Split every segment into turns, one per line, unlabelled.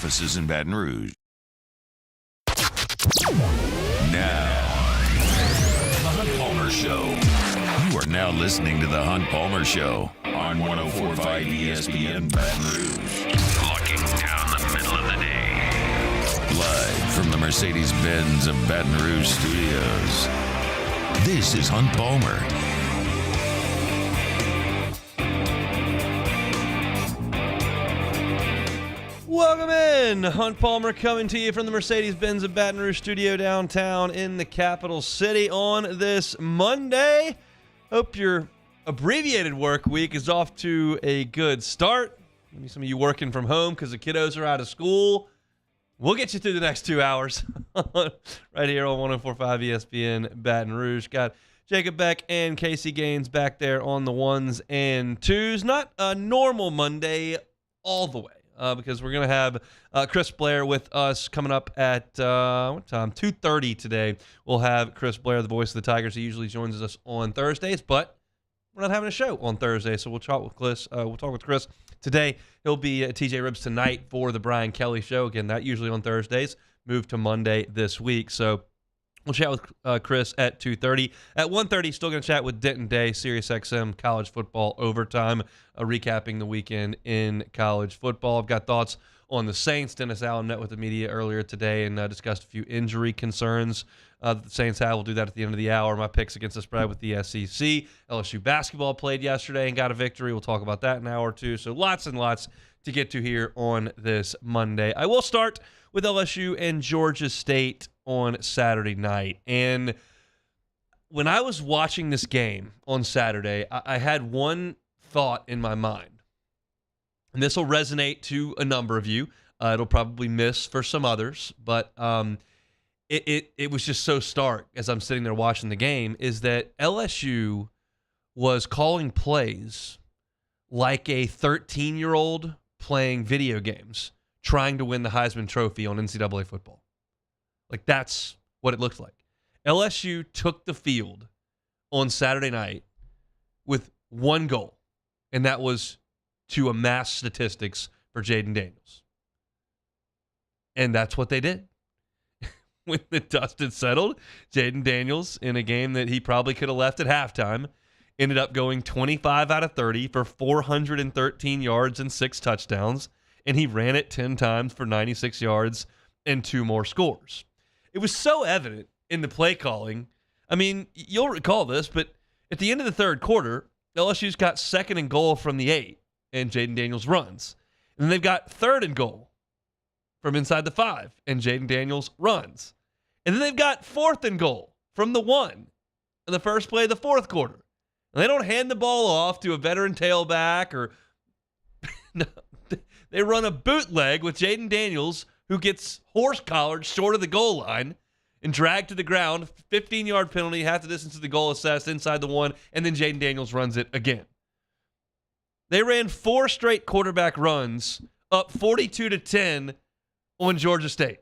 offices in Baton Rouge. Now, The Hunt Palmer Show. You are now listening to The Hunt Palmer Show on 104.5 ESPN Baton Rouge. Looking down the middle of the day. Live from the Mercedes-Benz of Baton Rouge studios. This is Hunt Palmer.
Welcome in. Hunt Palmer coming to you from the Mercedes-Benz of Baton Rouge studio downtown in the capital city on this Monday. Hope your abbreviated work week is off to a good start. Maybe some of you working from home because the kiddos are out of school. We'll get you through the next 2 hours right here on 104.5 ESPN Baton Rouge. Got Jacob Beck and Casey Gaines back there on the ones and twos. Not a normal Monday all the way. Because we're going to have Chris Blair with us coming up at, what time? 2:30 today. We'll have Chris Blair, the voice of the Tigers. He usually joins us on Thursdays, but we're not having a show on Thursday, so we'll talk with Chris. Today. He'll be at TJ Ribs tonight for the Brian Kelly Show. Again, that usually on Thursdays. Moved to Monday this week, so we'll chat with Chris at 2:30. At 1:30, still going to chat with Denton Day, SiriusXM College Football Overtime, recapping the weekend in college football. I've got thoughts on the Saints. Dennis Allen met with the media earlier today and discussed a few injury concerns that the Saints have. We'll do that at the end of the hour. My picks against the spread with the SEC. LSU basketball played yesterday and got a victory. We'll talk about that in an hour or two. So lots and lots to get to here on this Monday. I will start with LSU and Georgia State on Saturday night. And when I was watching this game on Saturday, I had one thought in my mind. And this will resonate to a number of you. It'll probably miss for some others, but it was just so stark as I'm sitting there watching the game, is that LSU was calling plays like a 13-year-old playing video games, trying to win the Heisman Trophy on NCAA football. Like, that's what it looked like. LSU took the field on Saturday night with one goal, and that was to amass statistics for Jaden Daniels. And that's what they did. When the dust had settled, Jaden Daniels, in a game that he probably could have left at halftime, ended up going 25 out of 30 for 413 yards and 6 touchdowns, and he ran it 10 times for 96 yards and 2 more scores. It was so evident in the play calling. I mean, you'll recall this, but at the end of the third quarter, LSU's got 2nd and goal from the 8, and Jaden Daniels runs. And then they've got 3rd and goal from inside the 5, and Jaden Daniels runs. And then they've got 4th and goal from the 1 in the first play of the fourth quarter. And they don't hand the ball off to a veteran tailback or no, they run a bootleg with Jaden Daniels, who gets horse-collared short of the goal line and dragged to the ground. 15-yard penalty, half the distance to the goal assessed inside the 1, and then Jaden Daniels runs it again. They ran 4 straight quarterback runs, up 42-10 on Georgia State.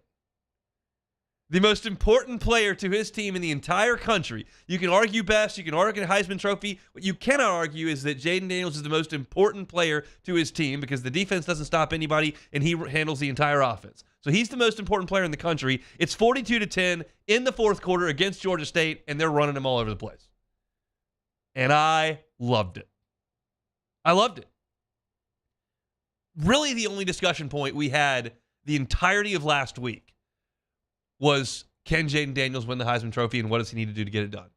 The most important player to his team in the entire country. You can argue best, you can argue Heisman Trophy. What you cannot argue is that Jaden Daniels is the most important player to his team because the defense doesn't stop anybody and he handles the entire offense. So he's the most important player in the country. It's 42-10 in the fourth quarter against Georgia State, and they're running him all over the place. And I loved it. I loved it. Really, the only discussion point we had the entirety of last week was, can Jaden Daniels win the Heisman Trophy, and what does he need to do to get it done?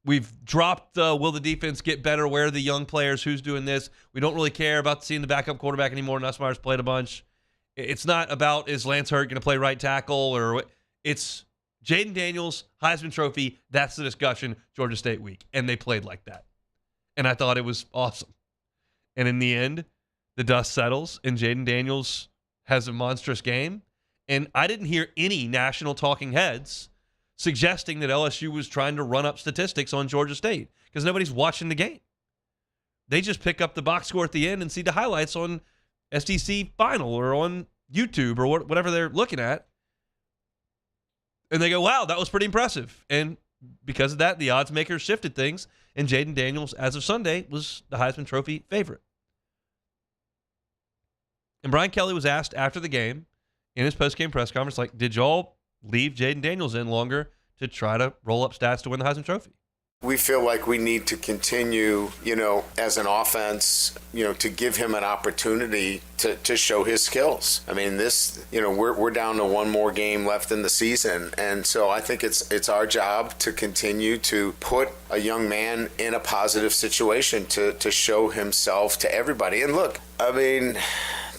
We've dropped, will the defense get better? Where are the young players? Who's doing this? We don't really care about seeing the backup quarterback anymore. Nussmeier's played a bunch. It's not about, is Lance Hurt going to play right tackle? Or it's Jaden Daniels, Heisman Trophy. That's the discussion Georgia State week. And they played like that. And I thought it was awesome. And in the end, the dust settles, and Jaden Daniels has a monstrous game. And I didn't hear any national talking heads suggesting that LSU was trying to run up statistics on Georgia State because nobody's watching the game. They just pick up the box score at the end and see the highlights on SEC Final or on YouTube or whatever they're looking at. And they go, wow, that was pretty impressive. And because of that, the odds makers shifted things, and Jaden Daniels, as of Sunday, was the Heisman Trophy favorite. And Brian Kelly was asked after the game in his post-game press conference, like, did y'all leave Jaden Daniels in longer to try to roll up stats to win the Heisman Trophy?
We feel like we need to continue, as an offense, to give him an opportunity to show his skills. I mean, we're down to one more game left in the season. And so I think it's our job to continue to put a young man in a positive situation to show himself to everybody. And look, I mean,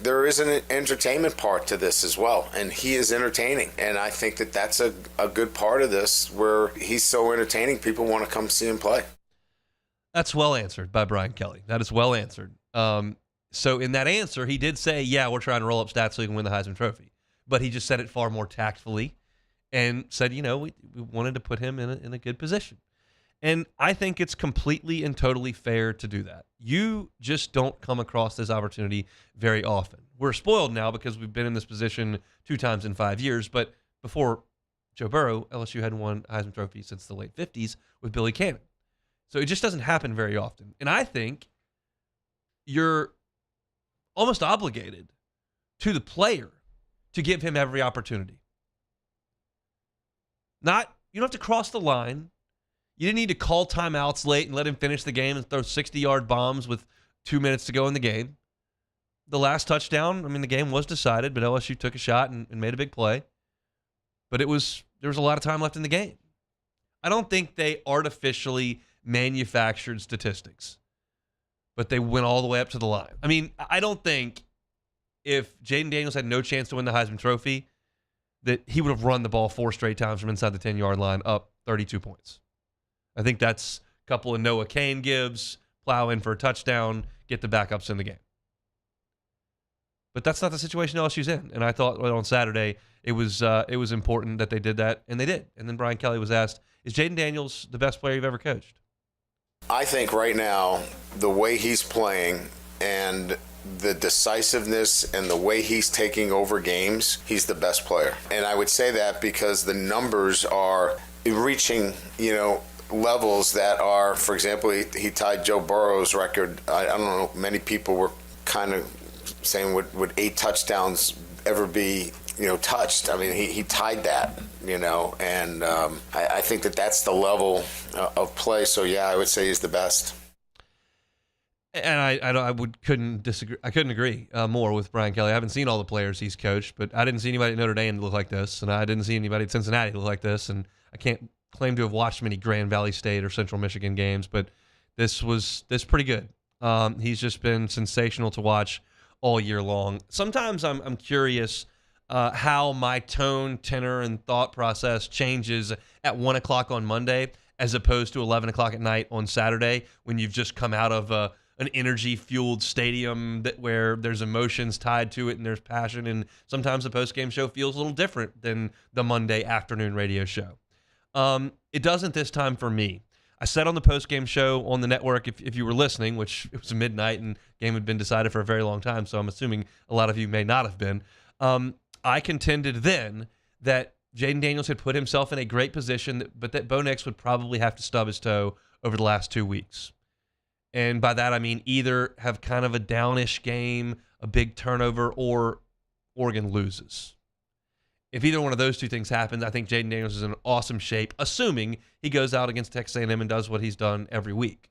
there is an entertainment part to this as well, and he is entertaining. And I think that's a good part of this, where he's so entertaining, people want to come see him play.
That's well answered by Brian Kelly. That is well answered. So in that answer, he did say, yeah, we're trying to roll up stats so he can win the Heisman Trophy. But he just said it far more tactfully and said, we wanted to put him in a good position. And I think it's completely and totally fair to do that. You just don't come across this opportunity very often. We're spoiled now because we've been in this position 2 times in 5 years, but before Joe Burrow, LSU hadn't won a Heisman Trophy since the late 50s with Billy Cannon. So it just doesn't happen very often. And I think you're almost obligated to the player to give him every opportunity. You don't have to cross the line. You didn't need to call timeouts late and let him finish the game and throw 60-yard bombs with 2 minutes to go in the game. The last touchdown, the game was decided, but LSU took a shot and made a big play. But there was a lot of time left in the game. I don't think they artificially manufactured statistics, but they went all the way up to the line. I don't think if Jaden Daniels had no chance to win the Heisman Trophy, that he would have run the ball 4 straight times from inside the 10-yard line up 32 points. I think that's a couple of Noah Cain gives, plow in for a touchdown, get the backups in the game. But that's not the situation LSU's in. And I thought on Saturday it was important that they did that, and they did. And then Brian Kelly was asked, is Jaden Daniels the best player you've ever coached?
I think right now, the way he's playing and the decisiveness and the way he's taking over games, he's the best player. And I would say that because the numbers are reaching, levels that are, for example, he tied Joe Burrow's record. I don't know, many people were kind of saying would 8 touchdowns ever be touched. He tied that, and I think that's the level of play. So yeah, I would say he's the best.
And I couldn't disagree. I couldn't agree more with Brian Kelly. I haven't seen all the players he's coached, but I didn't see anybody at Notre Dame look like this, and I didn't see anybody at Cincinnati look like this, and I can't claim to have watched many Grand Valley State or Central Michigan games, but this pretty good. He's just been sensational to watch all year long. Sometimes I'm curious how my tone, tenor, and thought process changes at 1 o'clock on Monday as opposed to 11 o'clock at night on Saturday when you've just come out of an energy-fueled stadium where there's emotions tied to it and there's passion, and sometimes the post-game show feels a little different than the Monday afternoon radio show. It doesn't this time for me. I said on the post-game show on the network, if you were listening, which it was midnight and game had been decided for a very long time, so I'm assuming a lot of you may not have been, I contended then that Jaden Daniels had put himself in a great position, but that Bo Nix would probably have to stub his toe over the last 2 weeks. And by that, I mean either have kind of a downish game, a big turnover, or Oregon loses. If either one of those two things happens, I think Jaden Daniels is in awesome shape, assuming he goes out against Texas A&M and does what he's done every week.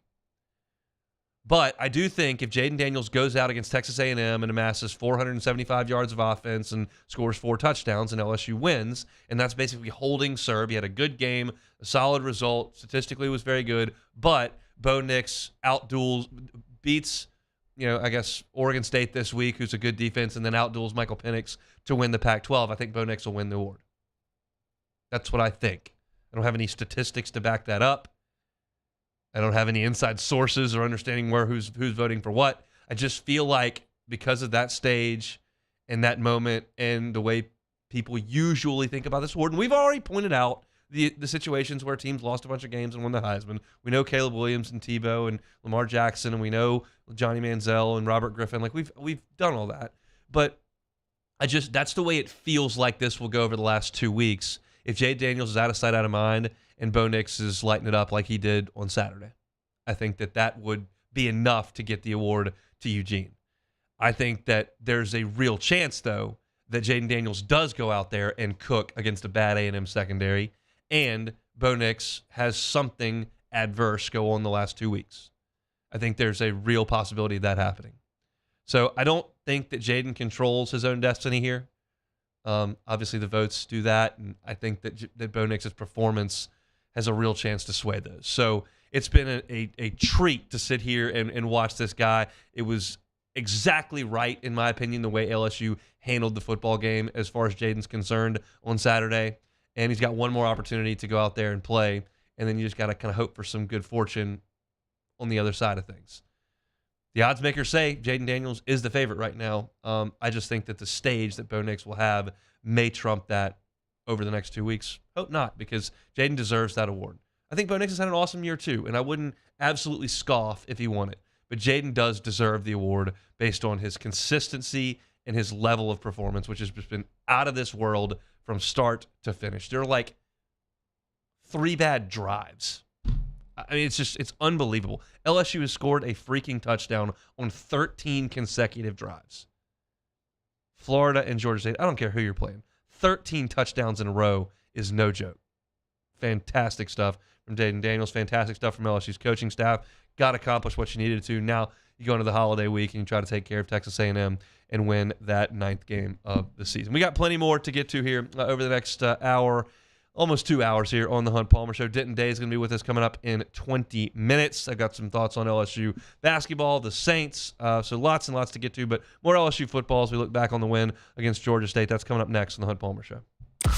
But I do think if Jaden Daniels goes out against Texas A&M and amasses 475 yards of offense and scores 4 touchdowns and LSU wins, and that's basically holding serve. He had a good game, a solid result, statistically was very good, but Bo Nix beats, I guess, Oregon State this week, who's a good defense, and then outduels Michael Penix to win the Pac-12. I think Bo Nix will win the award. That's what I think. I don't have any statistics to back that up. I don't have any inside sources or understanding who's voting for what. I just feel like because of that stage and that moment and the way people usually think about this award, and we've already pointed out the situations where teams lost a bunch of games and won the Heisman. We know Caleb Williams and Tebow and Lamar Jackson, and we know Johnny Manziel and Robert Griffin. Like we've done all that, but that's the way it feels like this will go over the last 2 weeks. If Jay Daniels is out of sight, out of mind, and Bo Nix is lighting it up like he did on Saturday, I think that would be enough to get the award to Eugene. I think that there's a real chance, though, that Jaden Daniels does go out there and cook against a bad A&M secondary, and Bo Nix has something adverse go on the last 2 weeks. I think there's a real possibility of that happening. So I don't think that Jaden controls his own destiny here. Obviously, the votes do that, and I think that Bo Nix's performance has a real chance to sway those. So it's been a treat to sit here and watch this guy. It was exactly right, in my opinion, the way LSU handled the football game as far as Jaden's concerned on Saturday. And he's got one more opportunity to go out there and play, and then you just got to kind of hope for some good fortune on the other side of things. The odds makers say Jaden Daniels is the favorite right now. I just think that the stage that Bo Nix will have may trump that over the next 2 weeks. Hope not, because Jaden deserves that award. I think Bo Nix has had an awesome year too, and I wouldn't absolutely scoff if he won it. But Jaden does deserve the award based on his consistency and his level of performance, which has just been out of this world from start to finish. There are like 3 bad drives. I mean, it's unbelievable. LSU has scored a freaking touchdown on 13 consecutive drives. Florida and Georgia State, I don't care who you're playing. 13 touchdowns in a row is no joke. Fantastic stuff from Jaden Daniels. Fantastic stuff from LSU's coaching staff. Got accomplished what you needed to. Now you go into the holiday week and you try to take care of Texas A&M and win that 9th game of the season. We got plenty more to get to here over the next hour. Almost 2 hours here on the Hunt Palmer Show. Denton Day is going to be with us coming up in 20 minutes. I've got some thoughts on LSU basketball, the Saints, so lots and lots to get to, but more LSU football as we look back on the win against Georgia State. That's coming up next on the Hunt Palmer Show.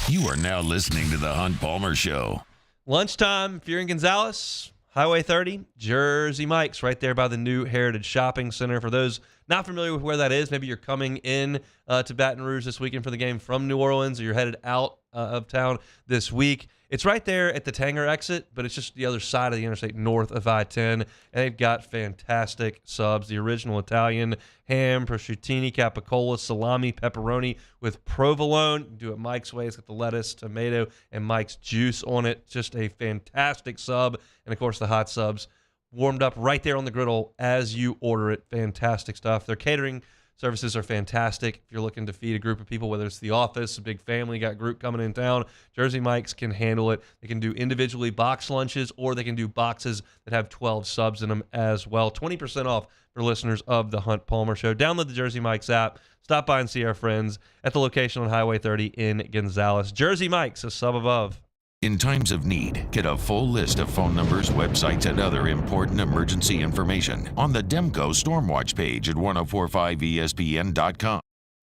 You are now listening to the Hunt Palmer Show.
Lunchtime, if you're in Gonzales, Highway 30, Jersey Mike's, right there by the new Heritage Shopping Center. For those not familiar with where that is, maybe you're coming in to Baton Rouge this weekend for the game from New Orleans, or you're headed out of town this week. It's right there at the Tanger exit, but it's just the other side of the interstate north of I-10, and they've got fantastic subs. The original Italian ham, prosciutto, capicola, salami, pepperoni with provolone. You can do it Mike's way. It's got the lettuce, tomato, and Mike's juice on it. Just a fantastic sub, and of course the hot subs warmed up right there on the griddle as you order it. Fantastic stuff. Their catering services are fantastic. If you're looking to feed a group of people, whether it's the office, a big family, got a group coming in town, Jersey Mike's can handle it. They can do individually boxed lunches, or they can do boxes that have 12 subs in them as well. 20% off for listeners of the Hunt Palmer Show. Download the Jersey Mike's app. Stop by and see our friends at the location on Highway 30 in Gonzales. Jersey Mike's, a sub above.
In times of need, get a full list of phone numbers, websites, and other important emergency information on the Demco Stormwatch page at 1045ESPN.com.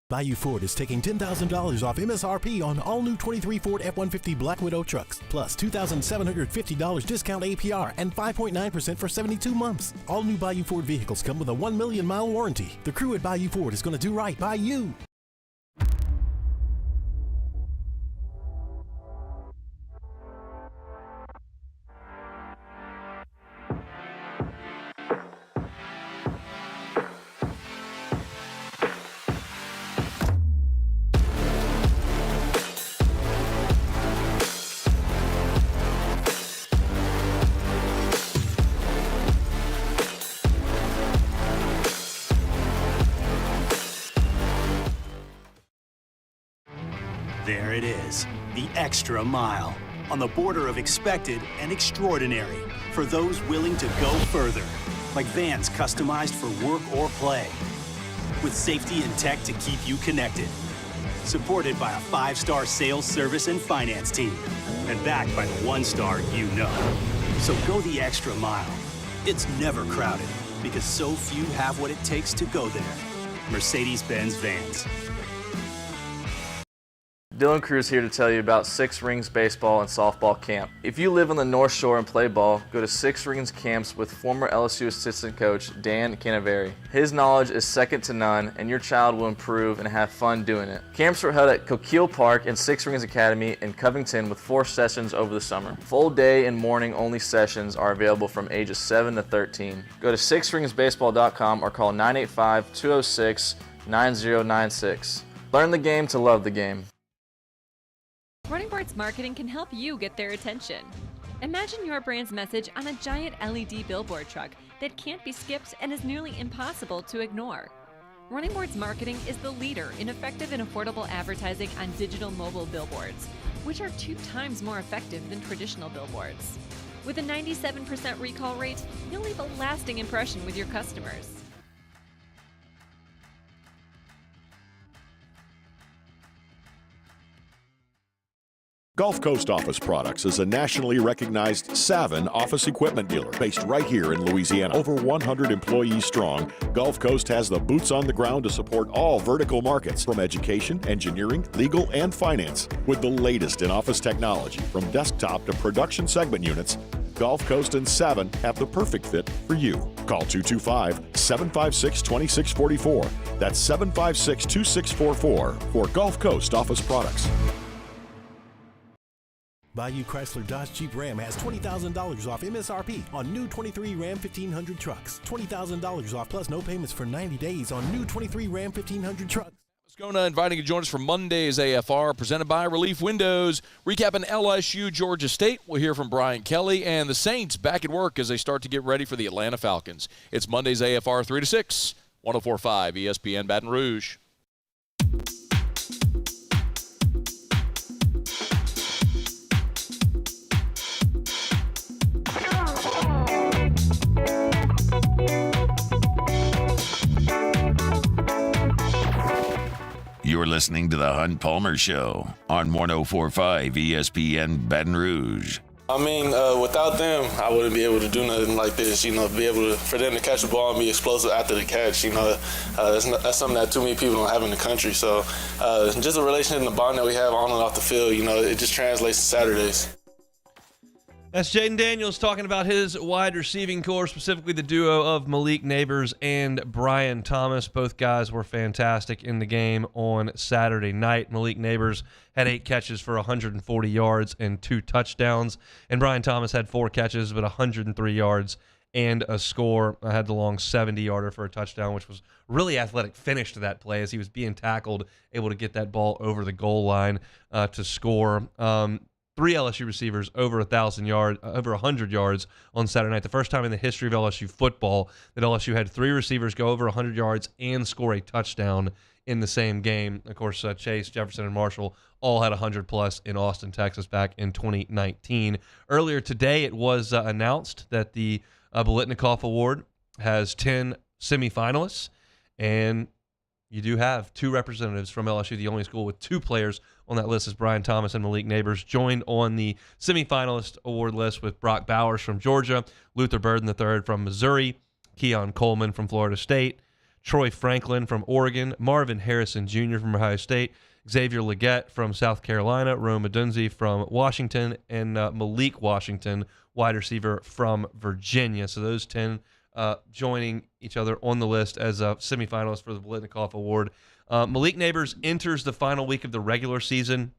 Bayou Ford is taking $10,000 off MSRP on all new 23 Ford F-150 Black Widow trucks, plus $2,750 discount APR and 5.9% for 72 months. All new Bayou Ford vehicles come with a 1 million mile warranty. The crew at Bayou Ford is going to do right by you.
There it is, the extra mile, on the border of expected and extraordinary for those willing to go further, like vans customized for work or play, with safety and tech to keep you connected, supported by a 5-star sales, service, and finance team, and backed by the 1-star you know. So go the extra mile. It's never crowded, because so few have what it takes to go there. Mercedes-Benz Vans.
Dylan Cruz here to tell you about Six Rings Baseball and Softball Camp. If you live on the North Shore and play ball, go to Six Rings Camps with former LSU assistant coach Dan Canaveri. His knowledge is second to none, and your child will improve and have fun doing it. Camps were held at Coquille Park and Six Rings Academy in Covington with 4 sessions over the summer. Full day and morning only sessions are available from ages 7 to 13. Go to sixringsbaseball.com or call 985-206-9096. Learn the game to love the game.
Running Bart's marketing can help you get their attention. Imagine your brand's message on a giant LED billboard truck that can't be skipped and is nearly impossible to ignore. Running Boards Marketing is the leader in effective and affordable advertising on digital mobile billboards, which are 2 times more effective than traditional billboards. With a 97% recall rate, you'll leave a lasting impression with your customers.
Gulf Coast Office Products is a nationally recognized Savin office equipment dealer based right here in Louisiana. Over 100 employees strong, Gulf Coast has the boots on the ground to support all vertical markets, from education, engineering, legal, and finance. With the latest in office technology, from desktop to production segment units, Gulf Coast and Savin have the perfect fit for you. Call 225-756-2644. That's 756-2644 for Gulf Coast Office Products.
Bayou Chrysler Dodge Jeep Ram has $20,000 off MSRP on new 23 Ram 1500 trucks. $20,000 off plus no payments for 90 days on new 23 Ram 1500 trucks.
Moscona inviting you to join us for Monday's AFR, presented by Relief Windows. Recapping LSU, Georgia State. We'll hear from Brian Kelly, and the Saints back at work as they start to get ready for the Atlanta Falcons. It's Monday's AFR 3 to 6, 104.5 ESPN Baton Rouge.
You're listening to the Hunt Palmer Show on 104.5 ESPN Baton Rouge.
I mean, without them, I wouldn't be able to do nothing like this. You know, be able to, for them to catch the ball and be explosive after the catch. You know, that's something that too many people don't have in the country. So, just the relationship and the bond that we have on and off the field, you know, it just translates to Saturdays.
That's Jaden Daniels talking about his wide receiving core, specifically the duo of Malik Neighbors and Brian Thomas. Both guys were fantastic in the game on Saturday night. Malik Neighbors had 8 catches for 140 yards and 2 touchdowns, and Brian Thomas had 4 catches but 103 yards and a score. I had the long 70-yarder for a touchdown, which was really athletic finish to that play as he was being tackled, able to get that ball over the goal line to score. 3 LSU receivers over 1,000 yards, over 100 yards on Saturday night. The first time in the history of LSU football that LSU had 3 receivers go over 100 yards and score a touchdown in the same game. Of course, Chase, Jefferson, and Marshall all had 100-plus in Austin, Texas back in 2019. Earlier today, it was announced that the Biletnikoff Award has 10 semifinalists, and you do have 2 representatives from LSU. The only school with 2 players on that list is Brian Thomas and Malik Neighbors, joined on the semifinalist award list with Brock Bowers from Georgia, Luther Burden III from Missouri, Keon Coleman from Florida State, Troy Franklin from Oregon, Marvin Harrison Jr. from Ohio State, Xavier Legette from South Carolina, Rome Odunze from Washington, and Malik Washington, wide receiver from Virginia. So those 10 joining each other on the list as semifinalists for the Biletnikoff Award. Malik Neighbors enters the final week of the regular season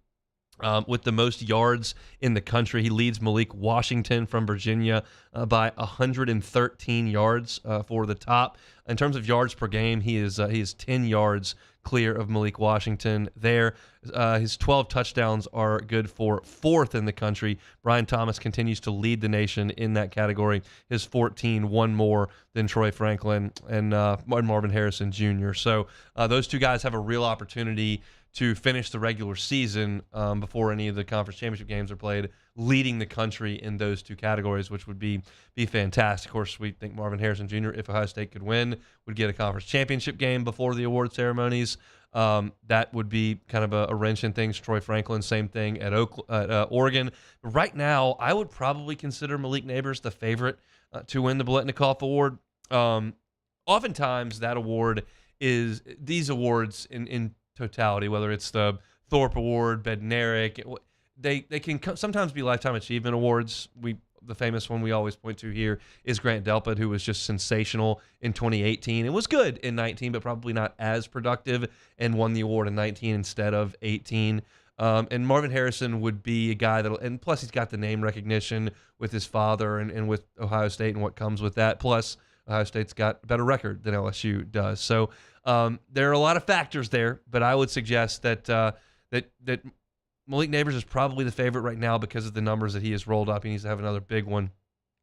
with the most yards in the country. He leads Malik Washington from Virginia by 113 yards for the top. In terms of yards per game, he is 10 yards clear of Malik Washington there. His 12 touchdowns are good for 4th in the country. Brian Thomas continues to lead the nation in that category. His 14, one more than Troy Franklin and Marvin Harrison Jr. So those 2 guys have a real opportunity to finish the regular season before any of the conference championship games are played, leading the country in those 2 categories, which would be fantastic. Of course, we think Marvin Harrison Jr., if Ohio State could win, would get a conference championship game before the award ceremonies. That would be kind of a wrench in things. Troy Franklin, same thing at Oregon. But right now, I would probably consider Malik Neighbors the favorite to win the Biletnikoff Award. Oftentimes, that award is these awards in totality, whether it's the Thorpe Award, Bednarik, they can sometimes be Lifetime Achievement Awards. The famous one we always point to here is Grant Delpit, who was just sensational in 2018. It was good in 19, but probably not as productive, and won the award in 19 instead of 18. And Marvin Harrison would be a guy and plus he's got the name recognition with his father and with Ohio State and what comes with that. Plus, Ohio State's got a better record than LSU does. So there are a lot of factors there, but I would suggest that Malik Neighbors is probably the favorite right now because of the numbers that he has rolled up. He needs to have another big one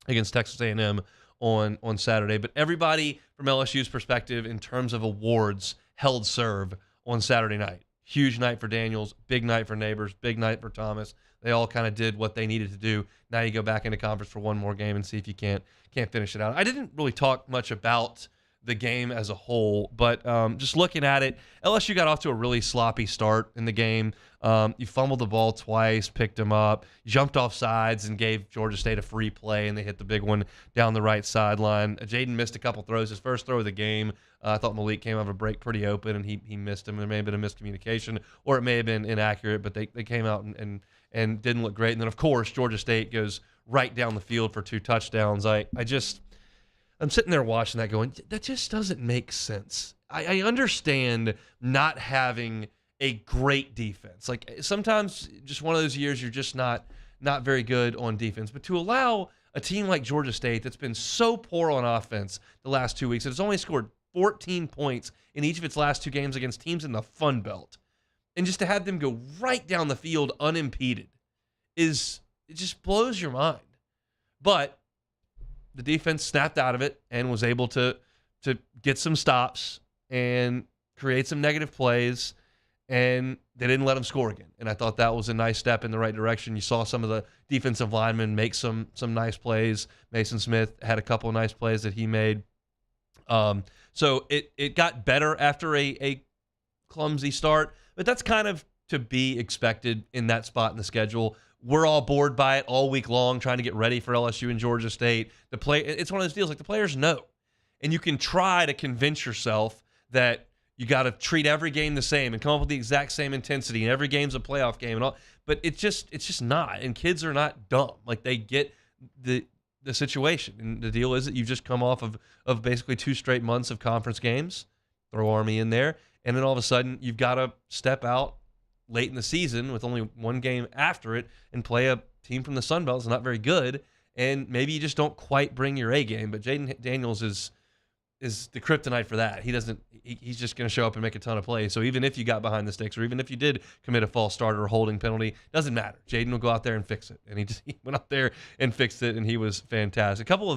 against Texas A&M on Saturday. But everybody from LSU's perspective in terms of awards held serve on Saturday night. Huge night for Daniels, big night for Neighbors, big night for Thomas. They all kind of did what they needed to do. Now you go back into conference for one more game and see if you can't finish it out. I didn't really talk much about the game as a whole, but just looking at it, LSU got off to a really sloppy start in the game. You fumbled the ball twice, picked them up, jumped off sides, and gave Georgia State a free play, and they hit the big one down the right sideline. Jaden missed a couple throws. His first throw of the game, I thought Malik came out of a break pretty open, and he missed him. There may have been a miscommunication, or it may have been inaccurate, but they came out and didn't look great. And then, of course, Georgia State goes right down the field for 2 touchdowns. I'm sitting there watching that going, that just doesn't make sense. I understand not having a great defense. Like, sometimes just one of those years you're just not very good on defense. But to allow a team like Georgia State that's been so poor on offense the last 2 weeks, it's only scored 14 points in each of its last 2 games against teams in the Fun Belt, and just to have them go right down the field unimpeded it just blows your mind. But the defense snapped out of it and was able to get some stops and create some negative plays, and they didn't let them score again. And I thought that was a nice step in the right direction. You saw some of the defensive linemen make some nice plays. Mason Smith had a couple of nice plays that he made. So it got better after a clumsy start, but that's kind of to be expected in that spot in the schedule. We're all bored by it all week long, trying to get ready for LSU and Georgia State. It's one of those deals, like, the players know. And you can try to convince yourself that you got to treat every game the same and come up with the exact same intensity, and every game's a playoff game and all. But it's just not. And kids are not dumb. Like, they get the situation. And the deal is that you just come off of basically 2 straight months of conference games, throw Army in there, and then all of a sudden you've got to step out late in the season with only 1 game after it and play a team from the Sun Belt that's not very good, and maybe you just don't quite bring your A game. But Jaden Daniels is the kryptonite for that. He's just going to show up and make a ton of plays. So even if you got behind the sticks, or even if you did commit a false start or a holding penalty, doesn't matter. Jaden will go out there and fix it. And he went out there and fixed it, and he was fantastic. A couple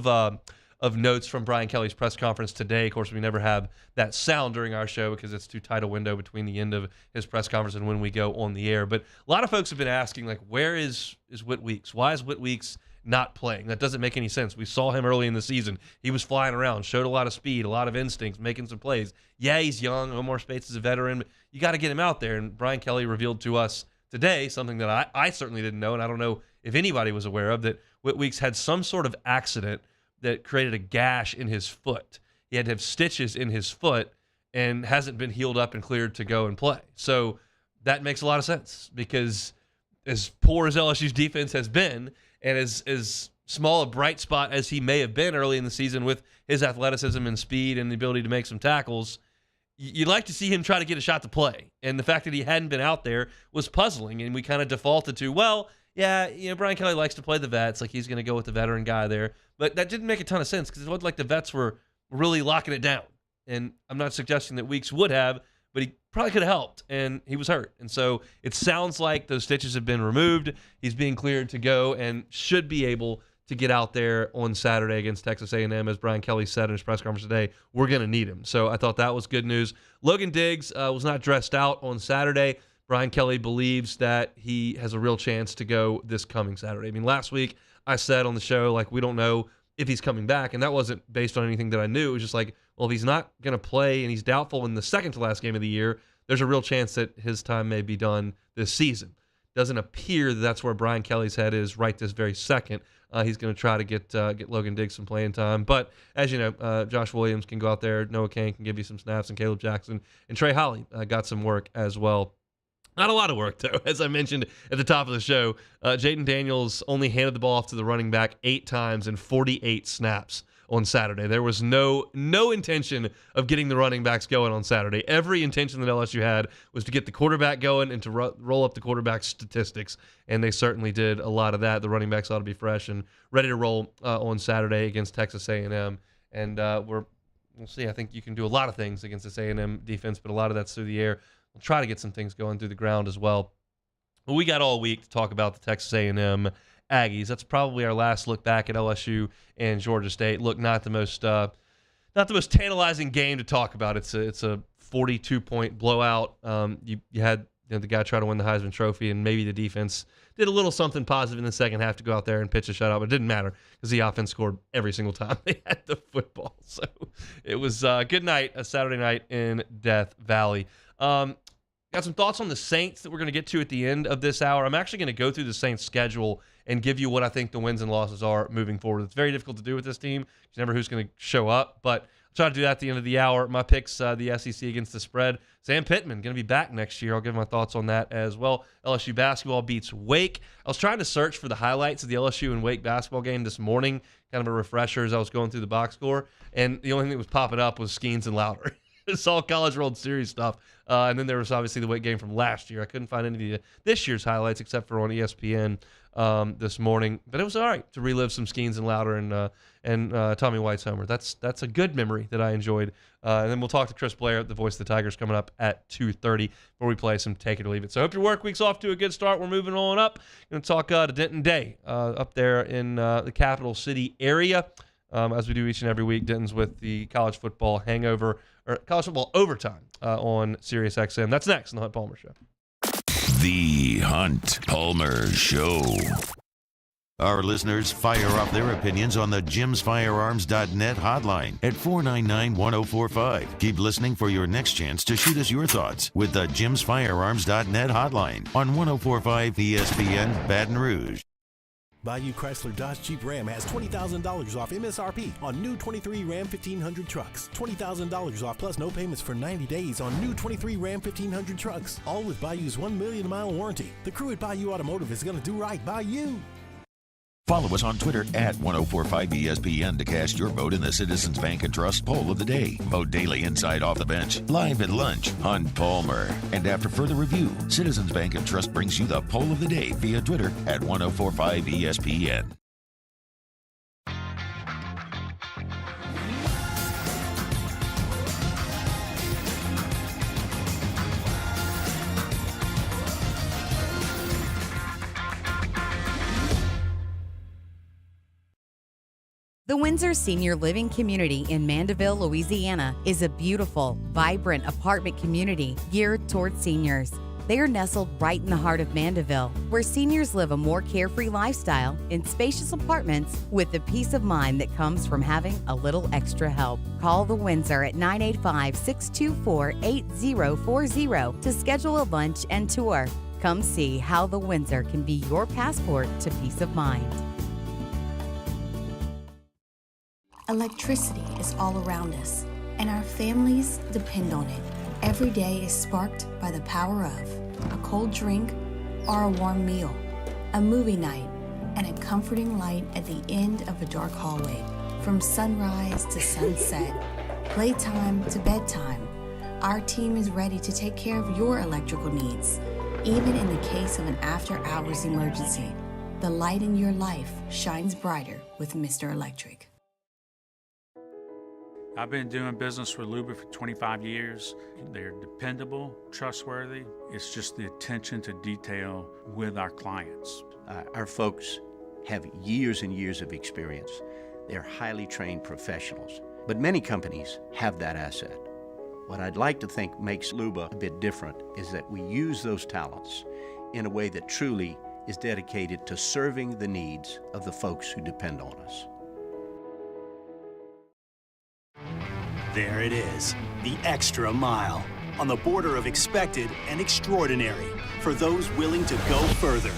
of notes from Brian Kelly's press conference today. Of course, we never have that sound during our show because it's too tight a window between the end of his press conference and when we go on the air. But a lot of folks have been asking, like, where is Whit Weeks? Why is Whit Weeks not playing? That doesn't make any sense. We saw him early in the season. He was flying around, showed a lot of speed, a lot of instincts, making some plays. Yeah, he's young. Omar Spates is a veteran, but you got to get him out there. And Brian Kelly revealed to us today something that I certainly didn't know, and I don't know if anybody was aware of, that Whit Weeks had some sort of accident that created a gash in his foot. He had to have stitches in his foot and hasn't been healed up and cleared to go and play. So that makes a lot of sense, because as poor as LSU's defense has been, and as small a bright spot as he may have been early in the season with his athleticism and speed and the ability to make some tackles, you'd like to see him try to get a shot to play. And the fact that he hadn't been out there was puzzling, and we kind of defaulted to, well, yeah, Brian Kelly likes to play the vets, like he's going to go with the veteran guy there. But that didn't make a ton of sense, because it looked like the vets were really locking it down. And I'm not suggesting that Weeks would have, but he probably could have helped, and he was hurt. And so it sounds like those stitches have been removed. He's being cleared to go and should be able to get out there on Saturday against Texas A&M. As Brian Kelly said in his press conference today, we're going to need him. So I thought that was good news. Logan Diggs was not dressed out on Saturday. Brian Kelly believes that he has a real chance to go this coming Saturday. I mean, last week I said on the show, like, we don't know if he's coming back, and that wasn't based on anything that I knew. It was just like, well, if he's not going to play and he's doubtful in the second to last game of the year, there's a real chance that his time may be done this season. Doesn't appear that that's where Brian Kelly's head is right this very second. He's going to try to get Logan Diggs some playing time. But as you know, Josh Williams can go out there, Noah Kane can give you some snaps, and Caleb Jackson and Trey Holly got some work as well. Not a lot of work, though. As I mentioned at the top of the show, Jaden Daniels only handed the ball off to the running back 8 times in 48 snaps on Saturday. There was no intention of getting the running backs going on Saturday. Every intention that LSU had was to get the quarterback going and to roll up the quarterback statistics, and they certainly did a lot of that. The running backs ought to be fresh and ready to roll on Saturday against Texas A&M, and we'll see. I think you can do a lot of things against this A&M defense, but a lot of that's through the air. We'll try to get some things going through the ground as well. But we got all week to talk about the Texas A&M Aggies. That's probably our last look back at LSU and Georgia State. Look, not the most tantalizing game to talk about. It's a 42-point blowout. You had the guy try to win the Heisman Trophy, and maybe the defense did a little something positive in the second half to go out there and pitch a shutout, but it didn't matter because the offense scored every single time they had the football. So it was a good night, a Saturday night in Death Valley. Got some thoughts on the Saints that we're going to get to at the end of this hour. I'm actually going to go through the Saints' schedule and give you what I think the wins and losses are moving forward. It's very difficult to do with this team. You never who's going to show up, but I'll try to do that at the end of the hour. My picks, the SEC against the spread. Sam Pittman going to be back next year. I'll give my thoughts on that as well. LSU basketball beats Wake. I was trying to search for the highlights of the LSU and Wake basketball game this morning, kind of a refresher as I was going through the box score, and the only thing that was popping up was Skeens and Louder. It's all College World Series stuff. And then there was obviously the Wake game from last year. I couldn't find any of this year's highlights except for on ESPN this morning. But it was all right to relive some Skeens and Louder and Tommy White's homer. That's a good memory that I enjoyed. And then we'll talk to Chris Blair, the voice of the Tigers, coming up at 2:30 before we play some Take It or Leave It. So I hope your work week's off to a good start. We're moving on up. Going to talk to Denton Day up there in the Capital City area. As we do each and every week, Denton's with the college football hangover, or college football overtime on Sirius XM. That's next on the Hunt Palmer Show.
The Hunt Palmer Show. Our listeners fire off their opinions on the jimsfirearms.net hotline at 499-1045. Keep listening for your next chance to shoot us your thoughts with the jimsfirearms.net hotline on 1045 ESPN Baton Rouge.
Bayou Chrysler Dodge Jeep Ram has $20,000 off MSRP on new 23 Ram 1500 trucks. $20,000 off plus no payments for 90 days on new 23 Ram 1500 trucks. All with Bayou's 1 million mile warranty. The crew at Bayou Automotive is going to do right by you.
Follow us on Twitter at 1045ESPN to cast your vote in the Citizens Bank and Trust Poll of the Day. Vote daily inside Off the Bench, live at lunch, Hunt Palmer. And after further review, Citizens Bank and Trust brings you the Poll of the Day via Twitter at 1045ESPN.
The Windsor Senior Living Community in Mandeville, Louisiana is a beautiful, vibrant apartment community geared toward seniors. They are nestled right in the heart of Mandeville, where seniors live a more carefree lifestyle in spacious apartments with the peace of mind that comes from having a little extra help. Call the Windsor at 985-624-8040 to schedule a lunch and tour. Come see how the Windsor can be your passport to peace of mind.
Electricity is all around us, and our families depend on it. Every day is sparked by the power of a cold drink or a warm meal, a movie night, and a comforting light at the end of a dark hallway. From sunrise to sunset, playtime to bedtime, our team is ready to take care of your electrical needs. Even in the case of an after-hours emergency, the light in your life shines brighter with Mr. Electric.
I've been doing business with Luba for 25 years. They're dependable, trustworthy. It's just the attention to detail with our clients.
Our folks have years and years of experience. They're highly trained professionals, but many companies have that asset. What I'd like to think makes Luba a bit different is that we use those talents in a way that truly is dedicated to serving the needs of the folks who depend on us.
There it is, the extra mile, on the border of expected and extraordinary for those willing to go further,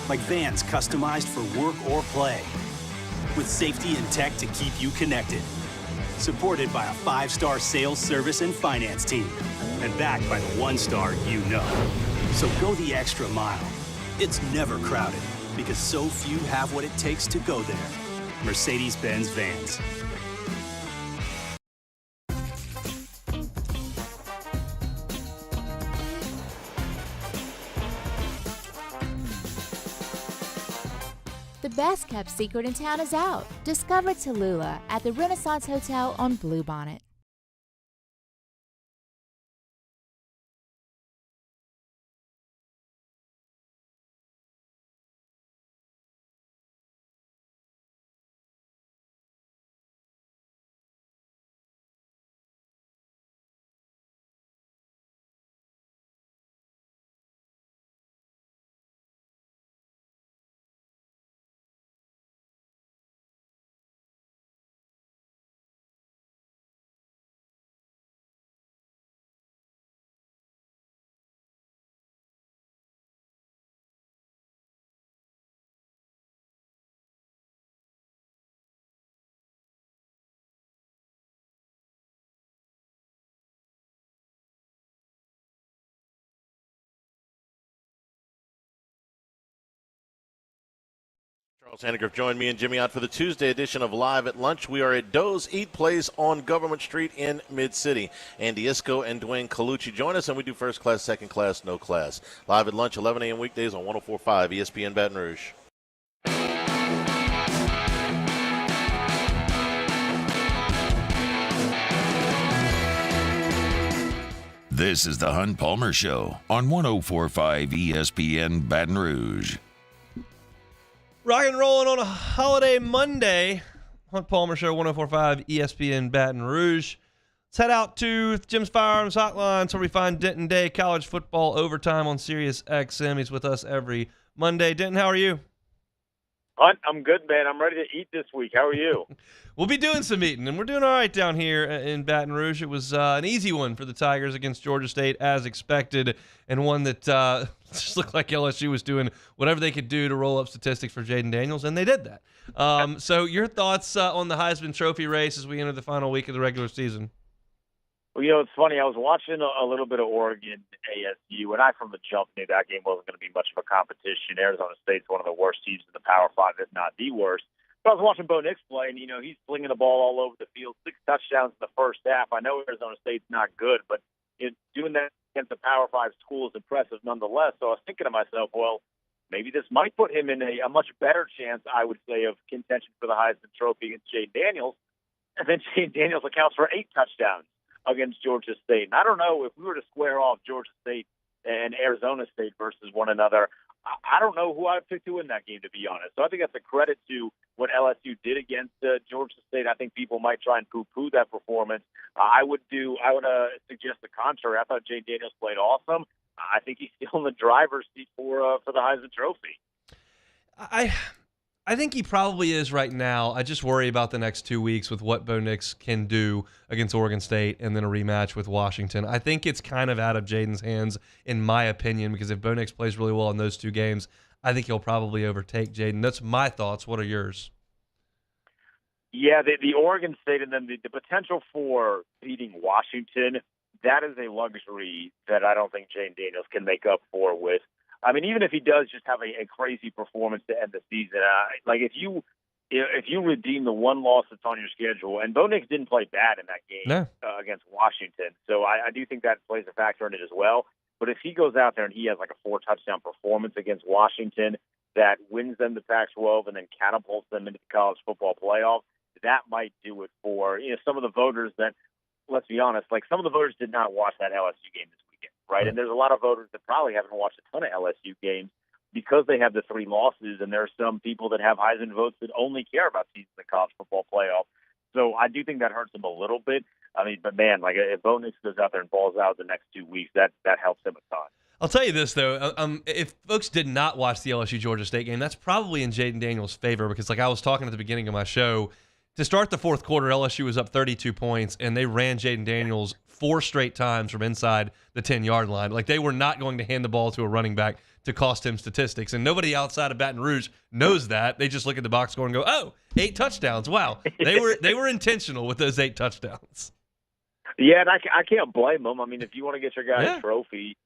like vans customized for work or play, with safety and tech to keep you connected, supported by a 5-star sales, service, and finance team, and backed by the 1-star you know. So go the extra mile. It's never crowded, because so few have what it takes to go there. Mercedes-Benz Vans.
The best kept secret in town is out. Discover Tallulah at the Renaissance Hotel on Bluebonnet.
Sandegriff joined me and Jimmy out for the Tuesday edition of Live at Lunch. We are at Doe's Eat Place on Government Street in Mid-City. Andy Isco and Dwayne Colucci join us, and we do first class, second class, no class. Live at Lunch, 11 a.m. weekdays on 104.5 ESPN Baton Rouge.
This is the Hunt Palmer Show on 104.5 ESPN Baton Rouge.
Rock and rolling on a holiday Monday. Hunt Palmer Show, 104.5 ESPN Baton Rouge. Let's head out to Jim's Firearms Hotline where we find Denton Day college football overtime on Sirius XM. He's with us every Monday. Denton, how are you?
Hunt, I'm good, man. I'm ready to eat this week. How are you?
We'll be doing some eating, and we're doing all right down here in Baton Rouge. It was an easy one for the Tigers against Georgia State, as expected, and one that just looked like LSU was doing whatever they could do to roll up statistics for Jaden Daniels, and they did that. So your thoughts on the Heisman Trophy race as we enter the final week of the regular season?
Well, it's funny. I was watching a little bit of Oregon ASU, and I from the jump knew that game wasn't going to be much of a competition. Arizona State's one of the worst teams in the Power 5, if not the worst. But I was watching Bo Nix play, and, he's flinging the ball all over the field, 6 touchdowns in the first half. I know Arizona State's not good, but doing that against a Power 5 school is impressive nonetheless. So I was thinking to myself, well, maybe this might put him in a much better chance, I would say, of contention for the Heisman Trophy against Jaden Daniels. And then Jaden Daniels accounts for 8 touchdowns against Georgia State. And I don't know if we were to square off Georgia State and Arizona State versus one another, I don't know who I'd pick to win that game, to be honest. So I think that's a credit to what LSU did against Georgia State. I think people might try and poo-poo that performance. I would suggest the contrary. I thought Jaden Daniels played awesome. I think he's still in the driver's seat for the Heisman Trophy.
I think he probably is right now. I just worry about the next 2 weeks with what Bo Nix can do against Oregon State and then a rematch with Washington. I think it's kind of out of Jaden's hands, in my opinion, because if Bo Nix plays really well in those 2 games, I think he'll probably overtake Jaden. That's my thoughts. What are yours?
Yeah, the Oregon State and then the potential for beating Washington, that is a luxury that I don't think Jaden Daniels can make up for with. I mean, even if he does just have a crazy performance to end the season, if you redeem the one loss that's on your schedule, and Bo Nix didn't play bad in that game against Washington, so I do think that plays a factor in it as well. But if he goes out there and he has like a 4-touchdown performance against Washington that wins them the Pac-12 and then catapults them into the college football playoff, that might do it for some of the voters that, let's be honest, like some of the voters did not watch that LSU game this weekend. Right, and there's a lot of voters that probably haven't watched a ton of LSU games because they have the 3 losses, and there are some people that have Heisman votes that only care about season the college football playoff. So I do think that hurts them a little bit. I mean, but man, like if Bo Nix goes out there and balls out the next 2 weeks, that helps him a ton.
I'll tell you this, though. If folks did not watch the LSU-Georgia State game, that's probably in Jaden Daniels' favor because, like I was talking at the beginning of my show, to start the fourth quarter, LSU was up 32 points, and they ran Jaden Daniels 4 straight times from inside the 10-yard line. Like, they were not going to hand the ball to a running back to cost him statistics. And nobody outside of Baton Rouge knows that. They just look at the box score and go, oh, 8 touchdowns. Wow. They were intentional with those 8 touchdowns.
Yeah, and I can't blame them. I mean, if you want to get your guy a trophy,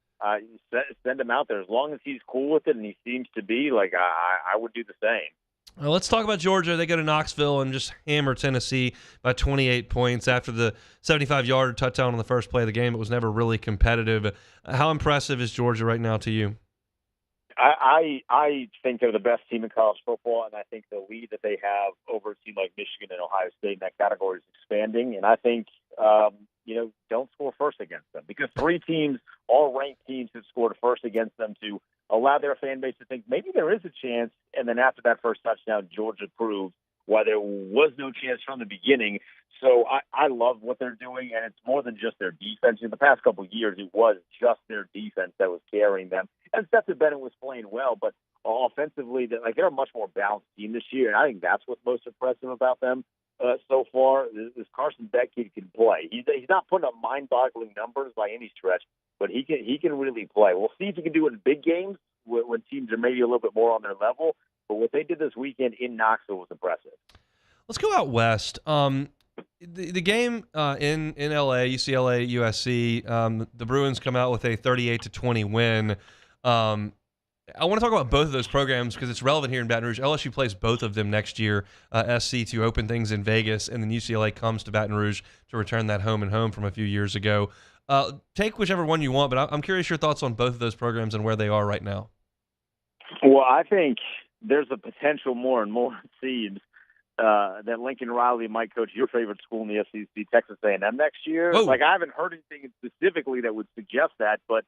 send him out there. As long as he's cool with it and he seems to be, like, I would do the same.
Well, let's talk about Georgia. They go to Knoxville and just hammer Tennessee by 28 points after the 75-yard touchdown on the first play of the game. It was never really competitive. How impressive is Georgia right now to you?
I think they're the best team in college football, and I think the lead that they have over a team like Michigan and Ohio State in that category is expanding. And I think, don't score first against them because 3 teams, all ranked teams, have scored first against them to allow their fan base to think maybe there is a chance. And then after that first touchdown, Georgia proved why there was no chance from the beginning. So I love what they're doing, and it's more than just their defense. In the past couple of years, it was just their defense that was carrying them. And Stetson Bennett was playing well, but offensively, they're a much more balanced team this year, and I think that's what's most impressive about them so far. This Carson Beck kid can play. He's not putting up mind-boggling numbers by any stretch, but he can really play. We'll see if he can do it in big games when teams are maybe a little bit more on their level. But what they did this weekend in Knoxville was impressive.
Let's go out west. The game in LA, UCLA, USC, the Bruins come out with a 38-20 win. I want to talk about both of those programs because it's relevant here in Baton Rouge. LSU plays both of them next year, SC to open things in Vegas, and then UCLA comes to Baton Rouge to return that home and home from a few years ago. Take whichever one you want, but I'm curious your thoughts on both of those programs and where they are right now.
Well, I think there's a potential more and more, it seems, that Lincoln Riley might coach your favorite school in the SEC, Texas A&M, next year.
Whoa.
Like, I haven't heard anything specifically that would suggest that, but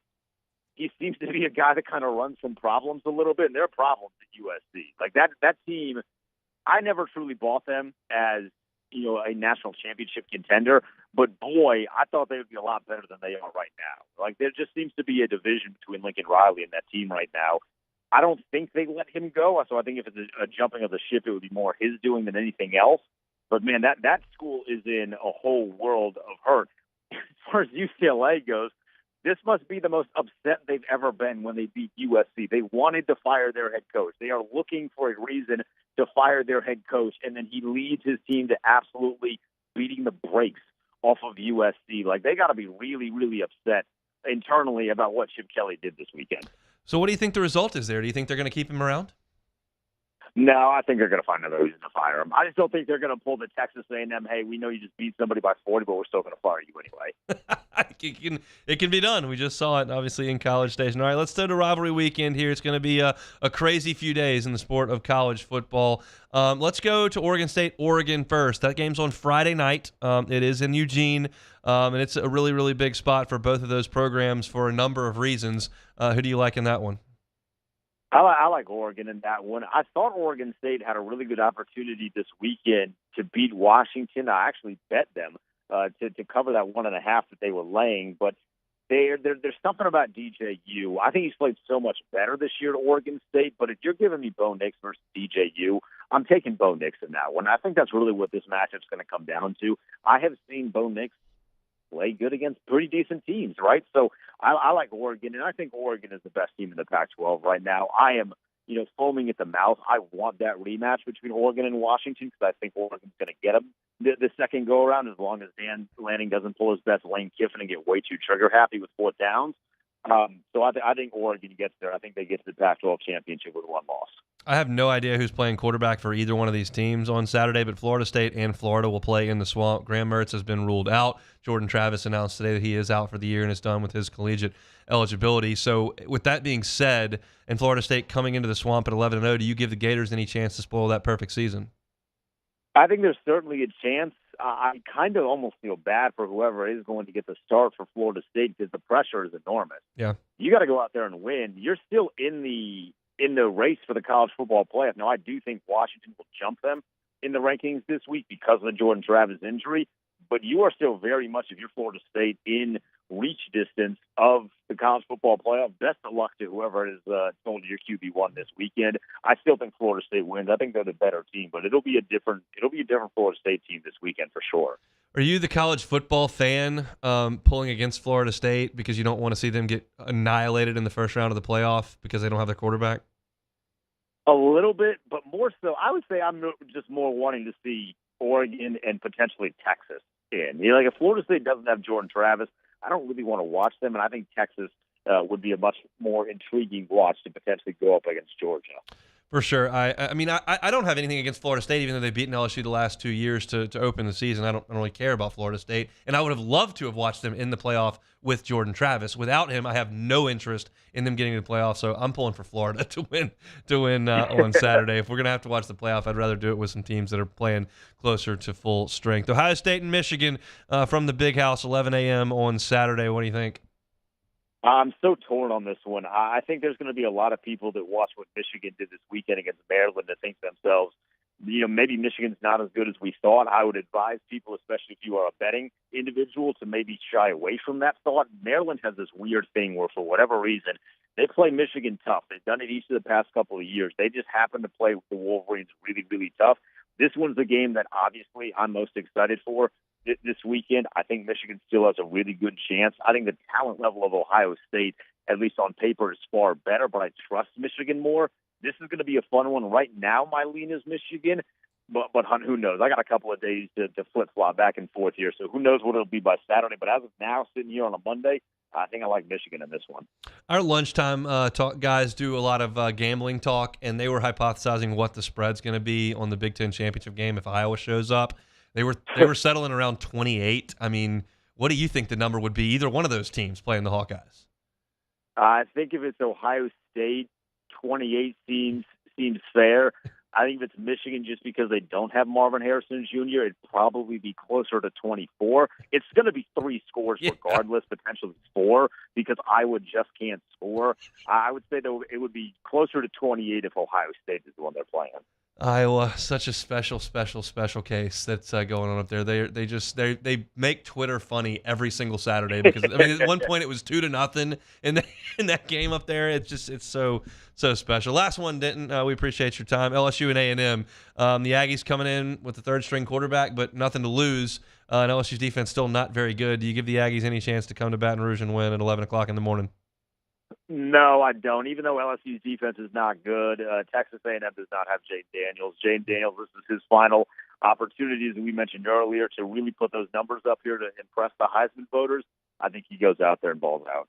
he seems to be a guy that kind of runs some problems a little bit, and there are problems at USC. Like, that team, I never truly bought them as, a national championship contender, but boy, I thought they would be a lot better than they are right now. Like, there just seems to be a division between Lincoln Riley and that team right now. I don't think they let him go, so I think if it's a jumping of the ship, it would be more his doing than anything else. But, man, that school is in a whole world of hurt. As far as UCLA goes, this must be the most upset they've ever been when they beat USC. They wanted to fire their head coach. They are looking for a reason to fire their head coach, and then he leads his team to absolutely beating the brakes off of USC. Like, they got to be really, really upset internally about what Chip Kelly did this weekend.
So what do you think the result is there? Do you think they're going to keep him around?
No, I think they're going to find another reason to fire him. I just don't think they're going to pull the Texas A&M, hey, we know you just beat somebody by 40, but we're still going to fire you anyway.
It can be done. We just saw it, obviously, in College Station. All right, let's go to rivalry weekend here. It's going to be a crazy few days in the sport of college football. Let's go to Oregon State, Oregon first. That game's on Friday night. It is in Eugene, and it's a really, really big spot for both of those programs for a number of reasons. Who do you like in that one?
I like Oregon in that one. I thought Oregon State had a really good opportunity this weekend to beat Washington. I actually bet them to cover that 1.5 that they were laying, but there's something about DJU. I think he's played so much better this year at Oregon State, but if you're giving me Bo Nix versus DJU, I'm taking Bo Nix in that one. I think that's really what this matchup's going to come down to. I have seen Bo Nix play good against pretty decent teams, right? So I like Oregon, and I think Oregon is the best team in the Pac-12 right now. I am, foaming at the mouth. I want that rematch between Oregon and Washington because I think Oregon's going to get them the second go-around as long as Dan Lanning doesn't pull his best Lane Kiffin and get way too trigger-happy with 4th downs. So I think Oregon gets there. I think they get to the Pac-12 championship with one loss.
I have no idea who's playing quarterback for either one of these teams on Saturday, but Florida State and Florida will play in the Swamp. Graham Mertz has been ruled out. Jordan Travis announced today that he is out for the year and is done with his collegiate eligibility. So with that being said, and Florida State coming into the Swamp at 11-0, do you give the Gators any chance to spoil that perfect season?
I think there's certainly a chance. I kind of almost feel bad for whoever is going to get the start for Florida State because the pressure is enormous.
Yeah.
You got to go out there and win. You're still in the race for the college football playoff. Now, I do think Washington will jump them in the rankings this week because of the Jordan Travis injury, but you are still very much, if you're Florida State, in reach distance of the college football playoff. Best of luck to whoever is told your QB1 this weekend. I still think Florida State wins. I think they're the better team, but it'll be a different Florida State team this weekend for sure.
Are you the college football fan pulling against Florida State because you don't want to see them get annihilated in the first round of the playoff because they don't have their quarterback?
A little bit, but more so, I would say I'm just more wanting to see Oregon and potentially Texas in. Like if Florida State doesn't have Jordan Travis, I don't really want to watch them, and I think Texas would be a much more intriguing watch to potentially go up against Georgia.
For sure. I mean, I don't have anything against Florida State, even though they've beaten LSU the last 2 years to open the season. I don't really care about Florida State, and I would have loved to have watched them in the playoff with Jordan Travis. Without him, I have no interest in them getting to the playoff, so I'm pulling for Florida to win on Saturday. If we're going to have to watch the playoff, I'd rather do it with some teams that are playing closer to full strength. Ohio State and Michigan from the Big House, 11 a.m. on Saturday. What do you think?
I'm so torn on this one. I think there's going to be a lot of people that watch what Michigan did this weekend against Maryland that think to themselves, maybe Michigan's not as good as we thought. I would advise people, especially if you are a betting individual, to maybe shy away from that thought. Maryland has this weird thing where, for whatever reason, they play Michigan tough. They've done it each of the past couple of years. They just happen to play the Wolverines really, really tough. This one's the game that obviously I'm most excited for this weekend. I think Michigan still has a really good chance. I think the talent level of Ohio State, at least on paper, is far better, but I trust Michigan more. This is going to be a fun one. Right now, my lean is Michigan, but who knows? I got a couple of days to flip-flop back and forth here, so who knows what it'll be by Saturday. But as of now, sitting here on a Monday, I think I like Michigan in this one.
Our lunchtime talk guys do a lot of gambling talk, and they were hypothesizing what the spread's going to be on the Big Ten championship game if Iowa shows up. They were settling around 28. I mean, what do you think the number would be? Either one of those teams playing the Hawkeyes.
I think if it's Ohio State, 28 seems fair. I think if it's Michigan, just because they don't have Marvin Harrison Jr., it'd probably be closer to 24. It's going to be 3 scores regardless, potentially 4, because Iowa just can't score. I would say, though, it would be closer to 28 if Ohio State is the one they're playing.
Iowa, such a special case that's going on up there. They make Twitter funny every single Saturday because I mean at one point it was 2-0 in that game up there. It's so special. Last one, Denton. We appreciate your time. LSU and A&M. The Aggies coming in with the 3rd string quarterback, but nothing to lose. And LSU's defense still not very good. Do you give the Aggies any chance to come to Baton Rouge and win at 11 o'clock in the morning?
No, I don't. Even though LSU's defense is not good, Texas A&M does not have Jane Daniels. Jane Daniels, this is his final opportunity, as we mentioned earlier, to really put those numbers up here to impress the Heisman voters. I think he goes out there and balls out.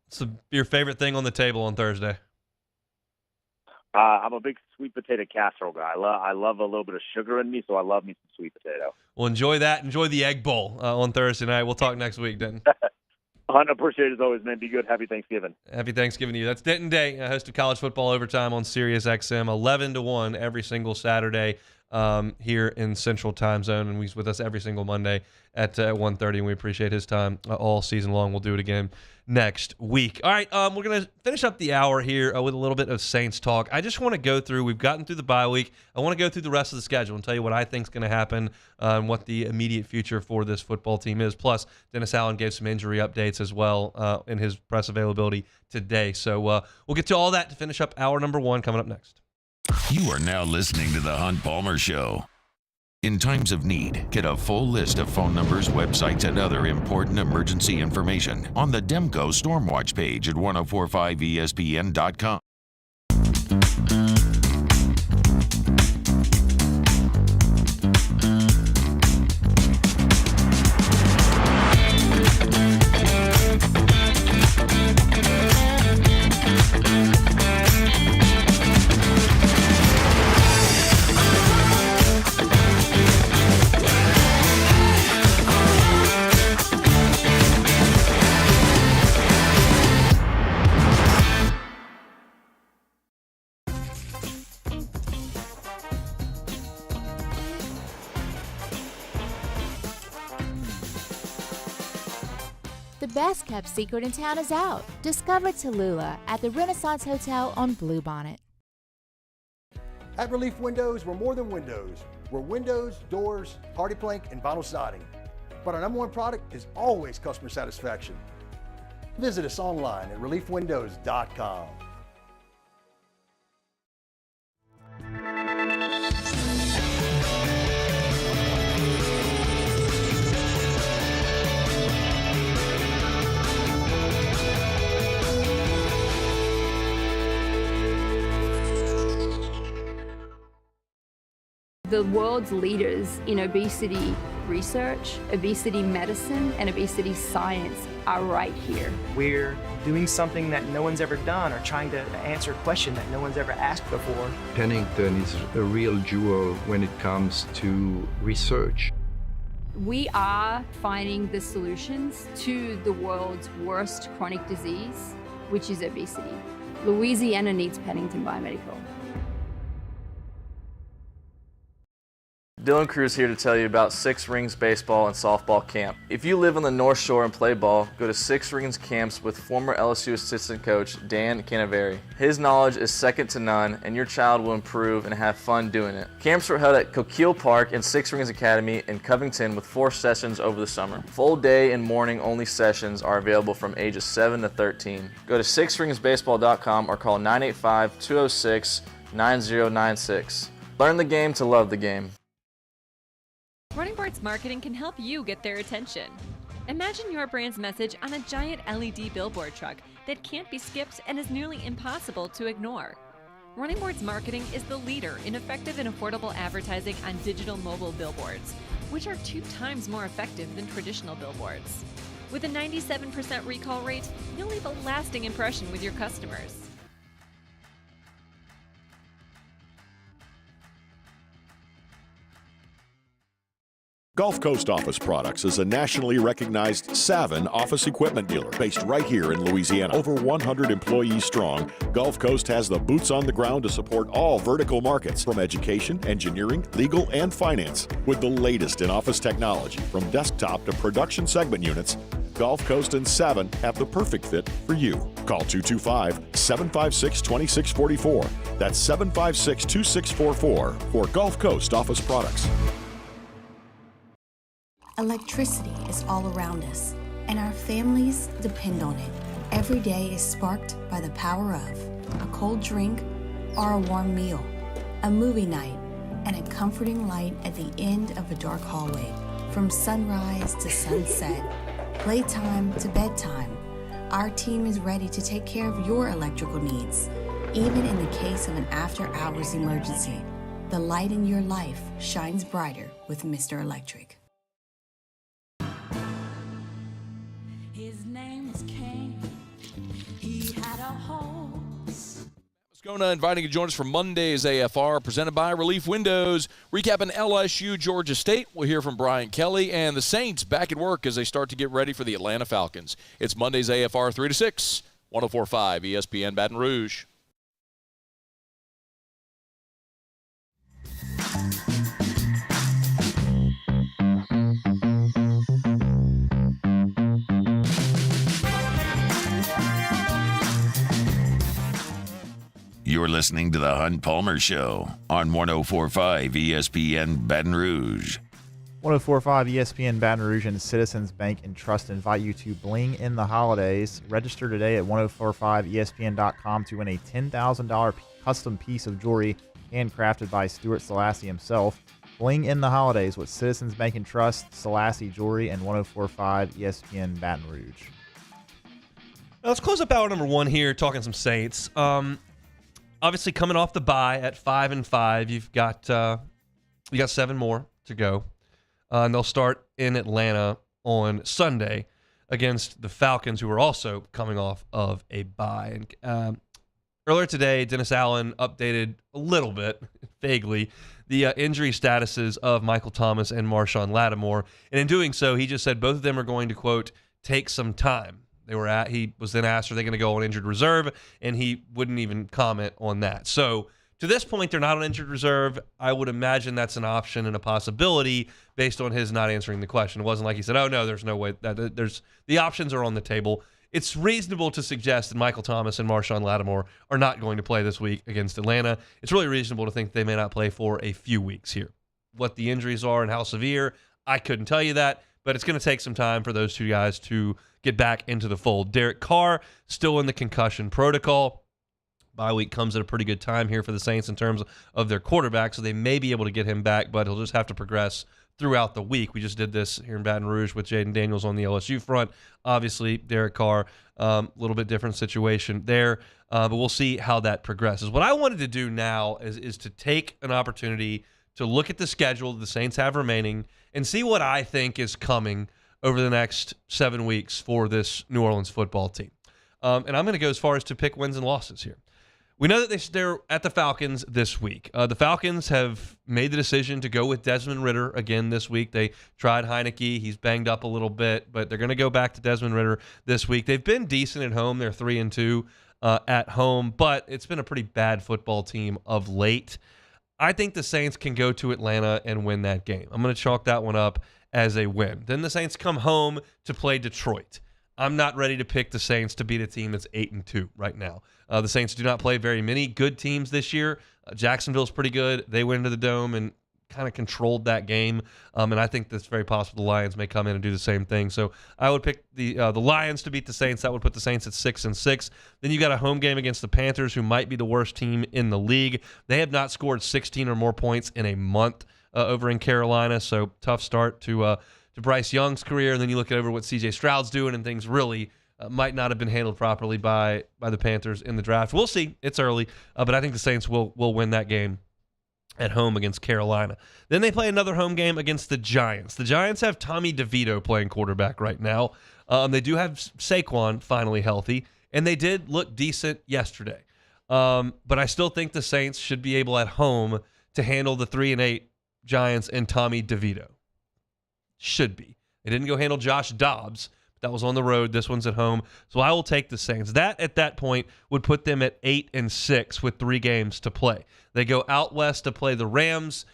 What's your favorite thing on the table on Thursday?
I'm a big sweet potato casserole guy. I love a little bit of sugar in me, so I love me some sweet potato.
Well, enjoy that. Enjoy the Egg Bowl on Thursday night. We'll talk next week, Denton.
Appreciate it as always, man. Be good. Happy Thanksgiving.
Happy Thanksgiving to you. That's Denton Day, host of College Football Overtime on Sirius XM, 11 to 1 every single Saturday here in Central Time Zone, and he's with us every single Monday at 1:30, and we appreciate his time all season long. We'll do it again next week. All right, we're going to finish up the hour here with a little bit of Saints talk. I just want to go through, we've gotten through the bye week. I want to go through the rest of the schedule and tell you what I think is going to happen and what the immediate future for this football team is. Plus, Dennis Allen gave some injury updates as well in his press availability today. So we'll get to all that to finish up hour number 1 coming up next.
You are now listening to The Hunt Palmer Show. In times of need, get a full list of phone numbers, websites, and other important emergency information on the Demco Stormwatch page at 1045ESPN.com.
The best kept secret in town is out. Discover Tallulah at the Renaissance Hotel on Bluebonnet.
At Relief Windows, we're more than windows. We're windows, doors, party plank, and vinyl siding. But our #1 product is always customer satisfaction. Visit us online at reliefwindows.com.
The world's leaders in obesity research, obesity medicine, and obesity science are right here.
We're doing something that no one's ever done or trying to answer a question that no one's ever asked before.
Pennington is a real jewel when it comes to research.
We are finding the solutions to the world's worst chronic disease, which is obesity. Louisiana needs Pennington Biomedical.
Dylan Cruz here to tell you about Six Rings Baseball and Softball Camp. If you live on the North Shore and play ball, go to Six Rings Camps with former LSU assistant coach Dan Canaveri. His knowledge is second to none, and your child will improve and have fun doing it. Camps were held at Coquille Park and Six Rings Academy in Covington with 4 sessions over the summer. Full day and morning only sessions are available from ages 7 to 13. Go to sixringsbaseball.com or call 985-206-9096. Learn the game to love the game.
Running Boards Marketing can help you get their attention. Imagine your brand's message on a giant LED billboard truck that can't be skipped and is nearly impossible to ignore. Running Boards Marketing is the leader in effective and affordable advertising on digital mobile billboards, which are 2 times more effective than traditional billboards. With a 97% recall rate, you'll leave a lasting impression with your customers.
Gulf Coast Office Products is a nationally recognized Savin office equipment dealer based right here in Louisiana. Over 100 employees strong, Gulf Coast has the boots on the ground to support all vertical markets, from education, engineering, legal, and finance. With the latest in office technology, from desktop to production segment units, Gulf Coast and Savin have the perfect fit for you. Call 225-756-2644. That's 756-2644 for Gulf Coast Office Products.
Electricity is all around us, and our families depend on it. Every day is sparked by the power of a cold drink or a warm meal, a movie night, and a comforting light at the end of a dark hallway. From sunrise to sunset, playtime to bedtime, our team is ready to take care of your electrical needs. Even in the case of an after-hours emergency, the light in your life shines brighter with Mr. Electric.
His name was Cain. He had a horse.
Moscona inviting you to join us for Monday's AFR, presented by Relief Windows. Recapping LSU, Georgia State. We'll hear from Brian Kelly, and the Saints back at work as they start to get ready for the Atlanta Falcons. It's Monday's AFR 3 to 6, 104.5 ESPN Baton Rouge.
You're listening to the Hunt Palmer Show on 104.5 ESPN Baton Rouge.
104.5 ESPN Baton Rouge and Citizens Bank and Trust invite you to bling in the holidays. Register today at 1045ESPN.com to win a $10,000 custom piece of jewelry handcrafted by Stuart Selassie himself. Bling in the holidays with Citizens Bank and Trust, Selassie Jewelry, and 104.5 ESPN Baton Rouge.
Let's close up hour number one here, talking some Saints. Obviously, coming off the bye at 5-5, you got 7 more to go, and they'll start in Atlanta on Sunday against the Falcons, who are also coming off of a bye. And earlier today, Dennis Allen updated a little bit, vaguely, the injury statuses of Michael Thomas and Marshawn Lattimore, and in doing so, he just said both of them are going to, quote, take some time. He was then asked, are they going to go on injured reserve? And he wouldn't even comment on that. So to this point, they're not on injured reserve. I would imagine that's an option and a possibility based on his not answering the question. It wasn't like he said, oh, no, there's no way. The options are on the table. It's reasonable to suggest that Michael Thomas and Marshawn Lattimore are not going to play this week against Atlanta. It's really reasonable to think they may not play for a few weeks here. What the injuries are and how severe, I couldn't tell you that. But it's going to take some time for those two guys to get back into the fold. Derek Carr still in the concussion protocol. Bye week comes at a pretty good time here for the Saints in terms of their quarterback, so they may be able to get him back, but he'll just have to progress throughout the week. We just did this here in Baton Rouge with Jaden Daniels on the LSU front. Obviously, Derek Carr, a little bit different situation there, but we'll see how that progresses. What I wanted to do now is to take an opportunity to look at the schedule the Saints have remaining and see what I think is coming over the next 7 weeks for this New Orleans football team. And I'm going to go as far as to pick wins and losses here. We know that they're at the Falcons this week. The Falcons have made the decision to go with Desmond Ridder again this week. They tried Heineke. He's banged up a little bit, but they're going to go back to Desmond Ridder this week. They've been decent at home. They're 3-2 at home, but it's been a pretty bad football team of late. I think the Saints can go to Atlanta and win that game. I'm going to chalk that one up as a win. Then the Saints come home to play Detroit. I'm not ready to pick the Saints to beat a team that's 8-2 right now. The Saints do not play very many good teams this year. Jacksonville's pretty good. They went into the Dome and kind of controlled that game. And I think that's very possible the Lions may come in and do the same thing. So I would pick the Lions to beat the Saints. That would put the Saints at 6-6. Then you got a home game against the Panthers, who might be the worst team in the league. They have not scored 16 or more points in a month over in Carolina. So tough start to Bryce Young's career. And then you look over what C.J. Stroud's doing, and things really might not have been handled properly by the Panthers in the draft. We'll see. It's early, but I think the Saints will win that game at home against Carolina. Then they play another home game against the Giants. The Giants have Tommy DeVito playing quarterback right now. They do have Saquon finally healthy, and they did look decent yesterday. But I still think the Saints should be able at home to handle the 3-8 Giants and Tommy DeVito. Should be. They didn't go handle Josh Dobbs. That was on the road. This one's at home. So I will take the Saints. That, at that point, would put them at 8-6 with 3 games to play. They go out west to play the Rams.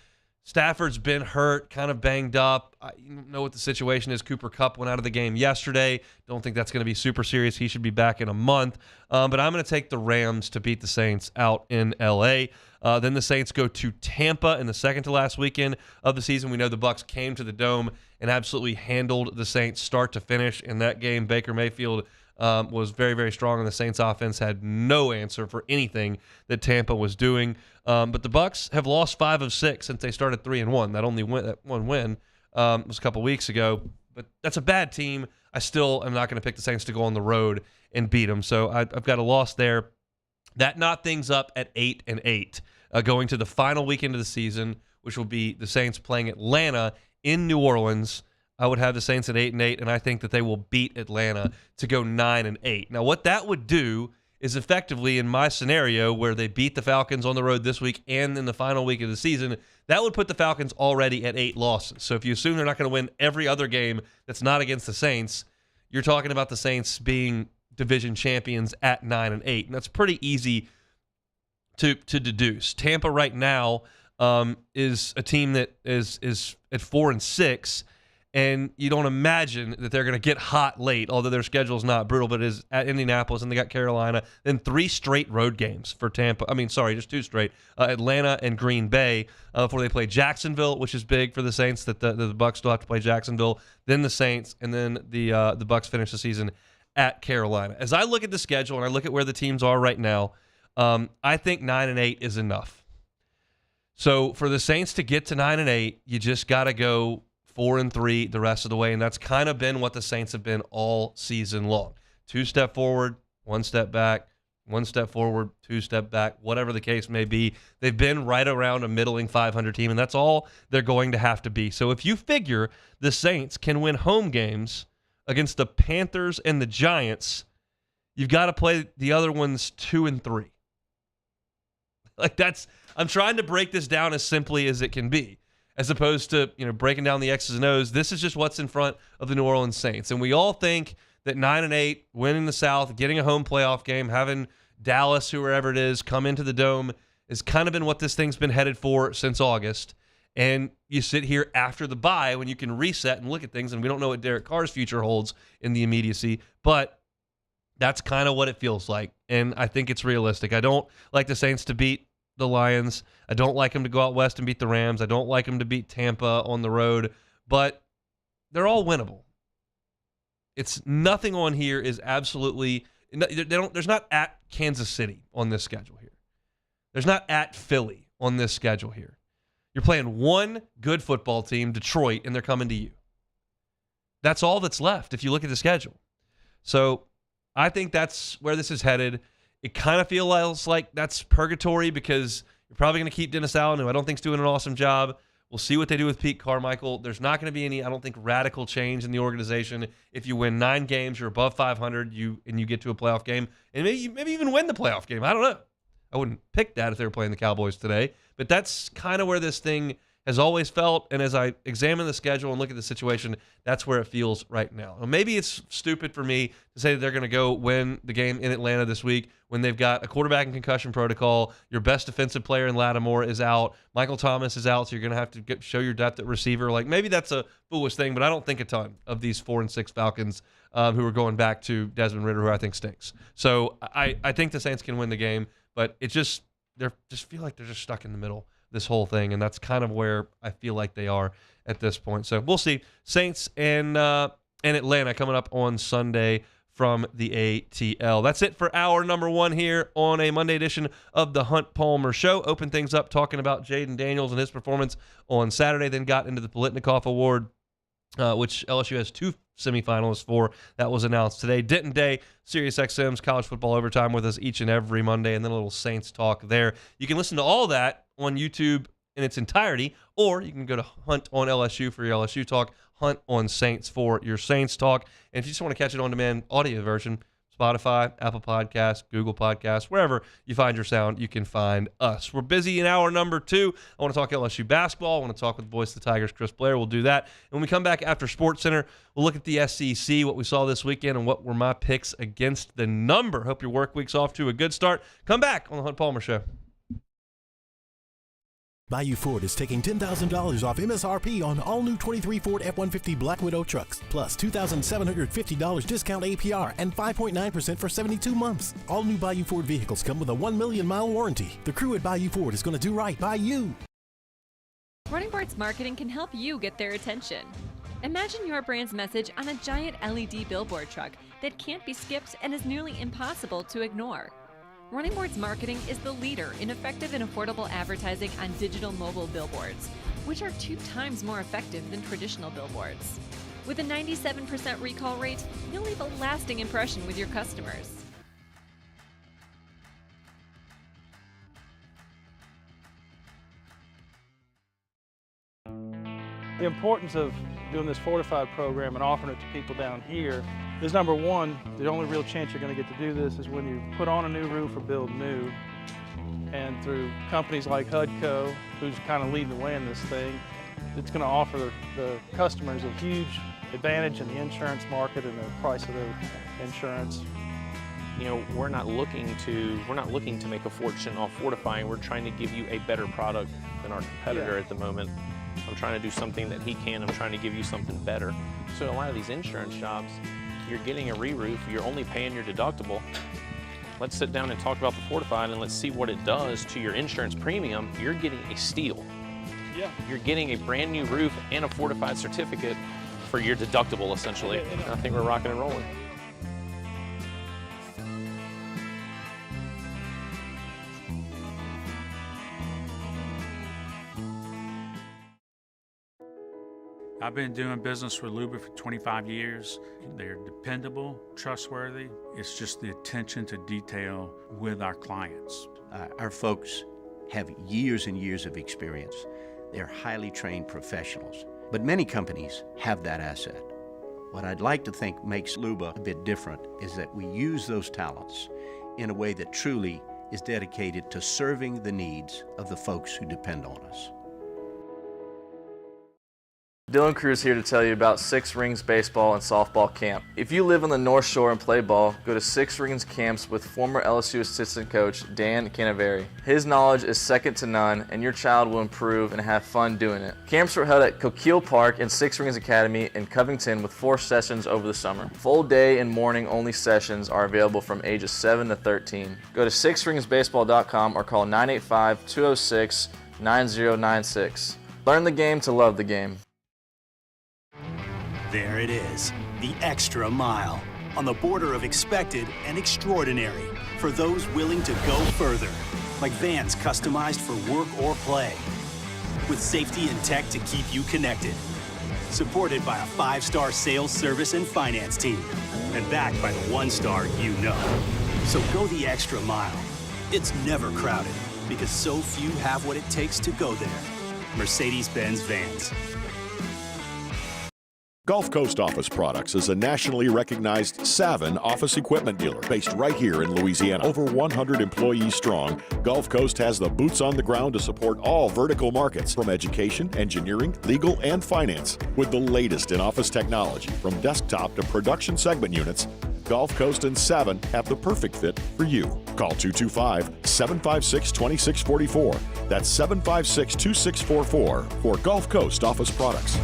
Stafford's been hurt, kind of banged up. You don't know what the situation is. Cooper Kupp went out of the game yesterday. Don't think that's going to be super serious. He should be back in a month. But I'm going to take the Rams to beat the Saints out in L.A. Then the Saints go to Tampa in the second to last weekend of the season. We know the Bucs came to the Dome and absolutely handled the Saints start to finish. In that game, Baker Mayfield was very, very strong, and the Saints offense had no answer for anything that Tampa was doing. But the Bucs have lost 5 of 6 since they started 3-1. That one win was a couple weeks ago, but that's a bad team. I still am not going to pick the Saints to go on the road and beat them. So I've got a loss there. That knot things up at 8-8, going to the final weekend of the season, which will be the Saints playing Atlanta in New Orleans. I would have the Saints at 8-8, and I think that they will beat Atlanta to go 9-8. Now, what that would do is effectively, in my scenario, where they beat the Falcons on the road this week and in the final week of the season, that would put the Falcons already at 8 losses. So if you assume they're not going to win every other game that's not against the Saints, you're talking about the Saints being division champions at 9-8, and that's pretty easy to deduce. Tampa right now is a team that is at 4-6. And you don't imagine that they're going to get hot late, although their schedule is not brutal, but it is at Indianapolis, and they got Carolina. Then 3 straight road games for Tampa. Just 2 straight. Atlanta and Green Bay before they play Jacksonville, which is big for the Saints, that the Bucs still have to play Jacksonville. Then the Saints, and then the Bucs finish the season at Carolina. As I look at the schedule and I look at where the teams are right now, I think 9-8 is enough. So for the Saints to get to 9-8, you just got to go 4-3 the rest of the way, and that's kind of been what the Saints have been all season long. 2 step forward, 1 step back, 1 step forward, 2 step back, whatever the case may be. They've been right around a middling 500 team, and that's all they're going to have to be. So if you figure the Saints can win home games against the Panthers and the Giants, you've got to play the other ones 2 and 3. I'm trying to break this down as simply as it can be, as opposed to, breaking down the X's and O's. This is just what's in front of the New Orleans Saints. And we all think that 9-8, winning the South, getting a home playoff game, having Dallas, whoever it is, come into the Dome, has kind of been what this thing's been headed for since August. And you sit here after the bye when you can reset and look at things, and we don't know what Derek Carr's future holds in the immediacy, but that's kind of what it feels like. And I think it's realistic. I don't like the Saints to beat the Lions. I don't like them to go out west and beat the Rams. I don't like them to beat Tampa on the road, but they're all winnable. It's nothing on here is absolutely there's not at Kansas City on this schedule here. There's not at Philly on this schedule here. You're playing one good football team, Detroit, and they're coming to you. That's all that's left if you look at the schedule. So I think that's where this is headed. It kind of feels like that's purgatory because you're probably going to keep Dennis Allen, who I don't think is doing an awesome job. We'll see what they do with Pete Carmichael. There's not going to be any, I don't think, radical change in the organization. If you win 9 games, you're above 500, you get to a playoff game, and maybe even win the playoff game. I don't know. I wouldn't pick that if they were playing the Cowboys today, but that's kind of where this thing has always felt, and as I examine the schedule and look at the situation, that's where it feels right now. Now, maybe it's stupid for me to say that they're going to go win the game in Atlanta this week when they've got a quarterback in concussion protocol, your best defensive player in Lattimore is out, Michael Thomas is out, so you're going to have to show your depth at receiver. Like, maybe that's a foolish thing, but I don't think a ton of these 4-6 Falcons who are going back to Desmond Ridder, who I think stinks. So I think the Saints can win the game, but they just feel like they're just stuck in the middle this whole thing, and that's kind of where I feel like they are at this point. So we'll see. Saints and Atlanta coming up on Sunday from the ATL. That's it for hour number 1 here on a Monday edition of the Hunt Palmer Show. Opened things up talking about Jaden Daniels and his performance on Saturday, then got into the Politnikoff Award, which LSU has 2 semifinalists for. That was announced today. Denton Day, SiriusXM's College Football Overtime with us each and every Monday, and then a little Saints talk there. You can listen to all that on YouTube in its entirety, or you can go to Hunt on LSU for your LSU talk, Hunt on Saints for your Saints talk. And if you just want to catch it on demand audio version, Spotify, Apple Podcasts, Google Podcasts, wherever you find your sound, you can find us. We're busy in hour number 2. I want to talk LSU basketball. I want to talk with the voice of the Tigers, Chris Blair. We'll do that. And when we come back after SportsCenter, we'll look at the SEC, what we saw this weekend, and what were my picks against the number. Hope your work week's off to a good start. Come back on the Hunt Palmer Show.
Bayou Ford is taking $10,000 off MSRP on all new 23 Ford F-150 Black Widow trucks, plus $2,750 discount APR and 5.9% for 72 months. All new Bayou Ford vehicles come with a 1 million mile warranty. The crew at Bayou Ford is going to do right by you.
Running Boards Marketing can help you get their attention. Imagine your brand's message on a giant LED billboard truck that can't be skipped and is nearly impossible to ignore. Running Boards Marketing is the leader in effective and affordable advertising on digital mobile billboards, which are 2 times more effective than traditional billboards. With a 97% recall rate, you'll leave a lasting impression with your customers.
The importance of doing this Fortified program and offering it to people down here is, number one, the only real chance you're going to get to do this is when you put on a new roof or build new. And through companies like HUDCO, who's kind of leading the way in this thing, it's going to offer the customers a huge advantage in the insurance market and the price of their insurance.
You know, we're not looking to make a fortune off fortifying. We're trying to give you a better product than our competitor at the moment. I'm trying to do something that he can. I'm trying to give you something better. So a lot of these insurance shops, you're getting a re-roof, you're only paying your deductible. Let's sit down and talk about the Fortified and let's see what it does to your insurance premium. You're getting a steal.
Yeah.
You're getting a brand new roof and a Fortified certificate for your deductible, essentially. I think we're rocking and rolling.
I've been doing business with Luba for 25 years. They're dependable, trustworthy. It's just the attention to detail with our clients.
Our folks have years and years of experience. They're highly trained professionals, but many companies have that asset. What I'd like to think makes Luba a bit different is that we use those talents in a way that truly is dedicated to serving the needs of the folks who depend on us.
Dylan Cruz here to tell you about Six Rings Baseball and Softball Camp. If you live on the North Shore and play ball, go to Six Rings Camps with former LSU assistant coach Dan Canaveri. His knowledge is second to none, and your child will improve and have fun doing it. Camps were held at Coquille Park and Six Rings Academy in Covington with 4 sessions over the summer. Full day and morning only sessions are available from ages 7 to 13. Go to sixringsbaseball.com or call 985-206-9096. Learn the game to love the game.
There it is, the extra mile, on the border of expected and extraordinary for those willing to go further, like vans customized for work or play, with safety and tech to keep you connected, supported by a 5-star sales, service, and finance team, and backed by the 1-star you know. So go the extra mile. It's never crowded, because so few have what it takes to go there. Mercedes-Benz Vans.
Gulf Coast Office Products is a nationally recognized Savin office equipment dealer based right here in Louisiana. Over 100 employees strong, Gulf Coast has the boots on the ground to support all vertical markets, from education, engineering, legal, and finance. With the latest in office technology, from desktop to production segment units, Gulf Coast and Savin have the perfect fit for you. Call 225-756-2644. That's 756-2644 for Gulf Coast Office Products.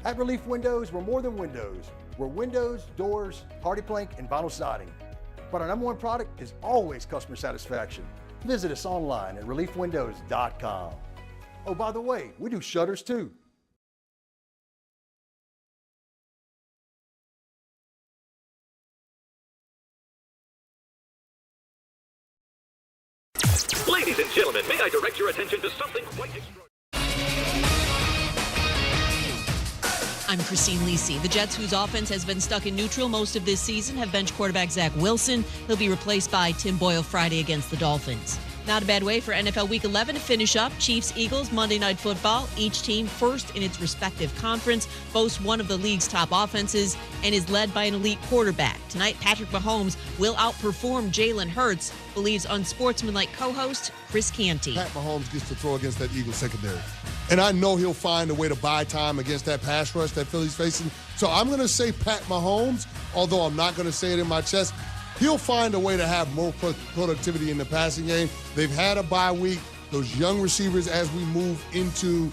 At Relief Windows, we're more than windows. We're windows, doors, party plank, and vinyl siding. But our #1 product is always customer satisfaction. Visit us online at reliefwindows.com. Oh, by the way, we do shutters too.
Ladies and gentlemen, may I direct your attention to something quite extraordinary?
I'm Christine Lisi. The Jets, whose offense has been stuck in neutral most of this season, have bench quarterback Zach Wilson. He'll be replaced by Tim Boyle Friday against the Dolphins. Not a bad way for NFL Week 11 to finish up. Chiefs-Eagles Monday Night Football. Each team first in its respective conference, boasts one of the league's top offenses, and is led by an elite quarterback. Tonight, Patrick Mahomes will outperform Jalen Hurts, believes unsportsmanlike co-host Chris Canty.
Pat Mahomes gets to throw against that Eagles secondary. And I know he'll find a way to buy time against that pass rush that Philly's facing. So I'm going to say Pat Mahomes, although I'm not going to say it in my chest. He'll find a way to have more productivity in the passing game. They've had a bye week. Those young receivers, as we move into,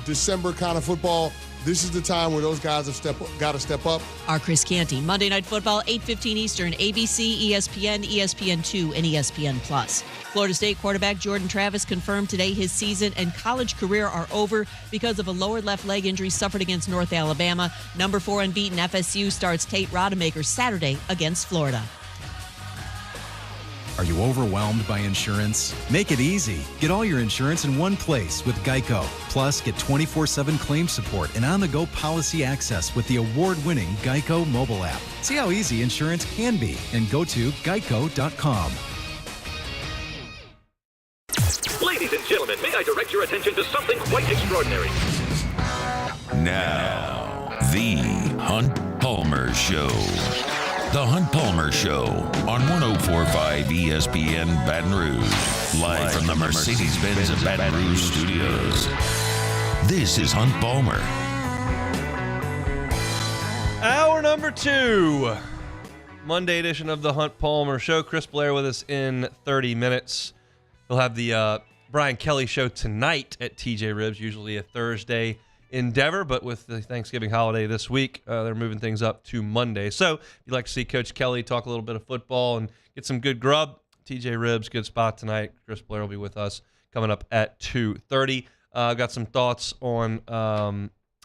December kind of football, this is the time where those guys have got to step up.
Our Chris Canty, Monday Night Football, 8:15 Eastern, ABC, ESPN, ESPN2, and ESPN+. Florida State quarterback Jordan Travis confirmed today his season and college career are over because of a lower left leg injury suffered against North Alabama. Number 4 unbeaten FSU starts Tate Rodemaker Saturday against Florida.
Are you overwhelmed by insurance? Make it easy. Get all your insurance in one place with Geico. Plus, get 24/7 claim support and on-the-go policy access with the award-winning Geico mobile app. See how easy insurance can be and go to geico.com.
Ladies and gentlemen, may I direct your attention to something quite extraordinary?
Now, the Hunt Palmer Show. The Hunt Palmer Show on 104.5 ESPN Baton Rouge. Live from the Mercedes-Benz of Baton Rouge studios. This is Hunt Palmer.
Hour number 2. Monday edition of the Hunt Palmer Show. Chris Blair with us in 30 minutes. We'll have the Brian Kelly Show tonight at TJ Ribs, usually a Thursday endeavor, but with the Thanksgiving holiday this week, they're moving things up to Monday. So if you'd like to see Coach Kelly talk a little bit of football and get some good grub, TJ Ribs, good spot tonight. Chris Blair will be with us coming up at 2:30. I've got some thoughts on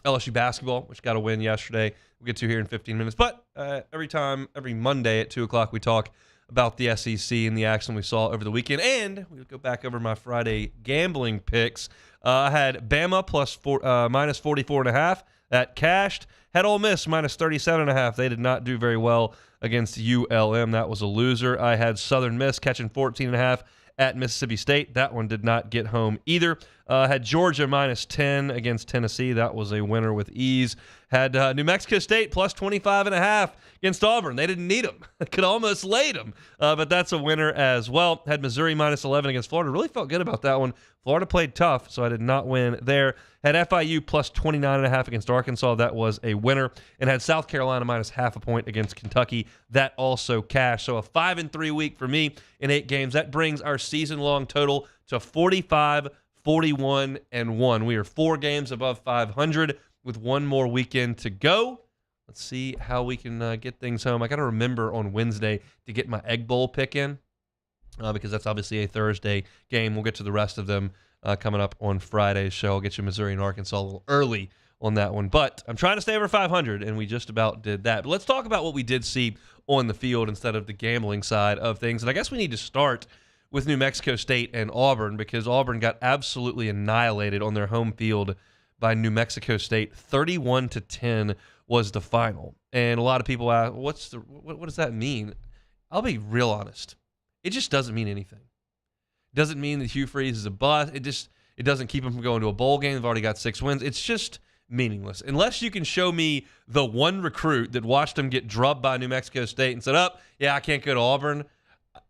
LSU basketball, which got a win yesterday. We'll get to here in 15 minutes. But every Monday at 2 o'clock, we talk about the SEC and the action we saw over the weekend. And we'll go back over my Friday gambling picks. I had Bama minus 44.5. That cashed. Had Ole Miss minus 37.5. They did not do very well against ULM. That was a loser. I had Southern Miss catching 14.5 at Mississippi State. That one did not get home either. Had Georgia minus 10 against Tennessee. That was a winner with ease. Had New Mexico State plus 25.5 against Auburn. They didn't need them. Could almost laid them. But that's a winner as well. Had Missouri minus 11 against Florida. Really felt good about that one. Florida played tough, so I did not win there. Had FIU plus 29.5 against Arkansas. That was a winner. And had South Carolina minus half a point against Kentucky. That also cashed. So a 5-3 week for me in 8 games. That brings our season-long total to 45, 41, and 1. We are 4 games above 500 with one more weekend to go. Let's see how we can get things home. I got to remember on Wednesday to get my Egg Bowl pick in because that's obviously a Thursday game. We'll get to the rest of them coming up on Friday's show. I'll get you Missouri and Arkansas a little early on that one. But I'm trying to stay over 500, and we just about did that. But let's talk about what we did see on the field instead of the gambling side of things. And I guess we need to start with New Mexico State and Auburn because Auburn got absolutely annihilated on their home field by New Mexico State. 31-10 was the final. And a lot of people ask, what does that mean? I'll be real honest. It just doesn't mean anything. It doesn't mean that Hugh Freeze is a bust. It doesn't keep them from going to a bowl game. They've already got 6 wins. It's just meaningless. Unless you can show me the one recruit that watched them get drubbed by New Mexico State and said, I can't go to Auburn,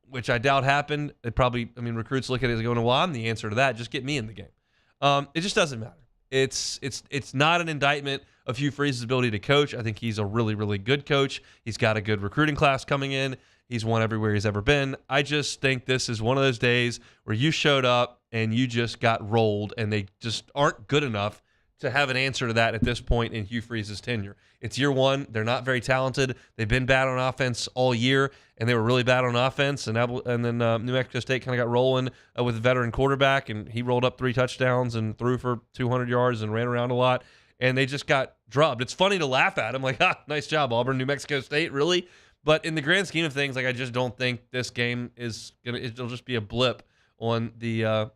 which I doubt happened. Recruits look at it as going, well, I'm the answer to that. Just get me in the game. It just doesn't matter. It's not an indictment of Hugh Freeze's ability to coach. I think he's a really, really good coach. He's got a good recruiting class coming in. He's won everywhere he's ever been. I just think this is one of those days where you showed up and you just got rolled, and they just aren't good enough to have an answer to that at this point in Hugh Freeze's tenure. It's year one. They're not very talented. They've been bad on offense all year, and they were really bad on offense. And then New Mexico State kind of got rolling with a veteran quarterback, and he rolled up 3 touchdowns and threw for 200 yards and ran around a lot. And they just got drubbed. It's funny to laugh at him, like, nice job, Auburn, New Mexico State, really? But in the grand scheme of things, I just don't think this game it'll just be a blip on the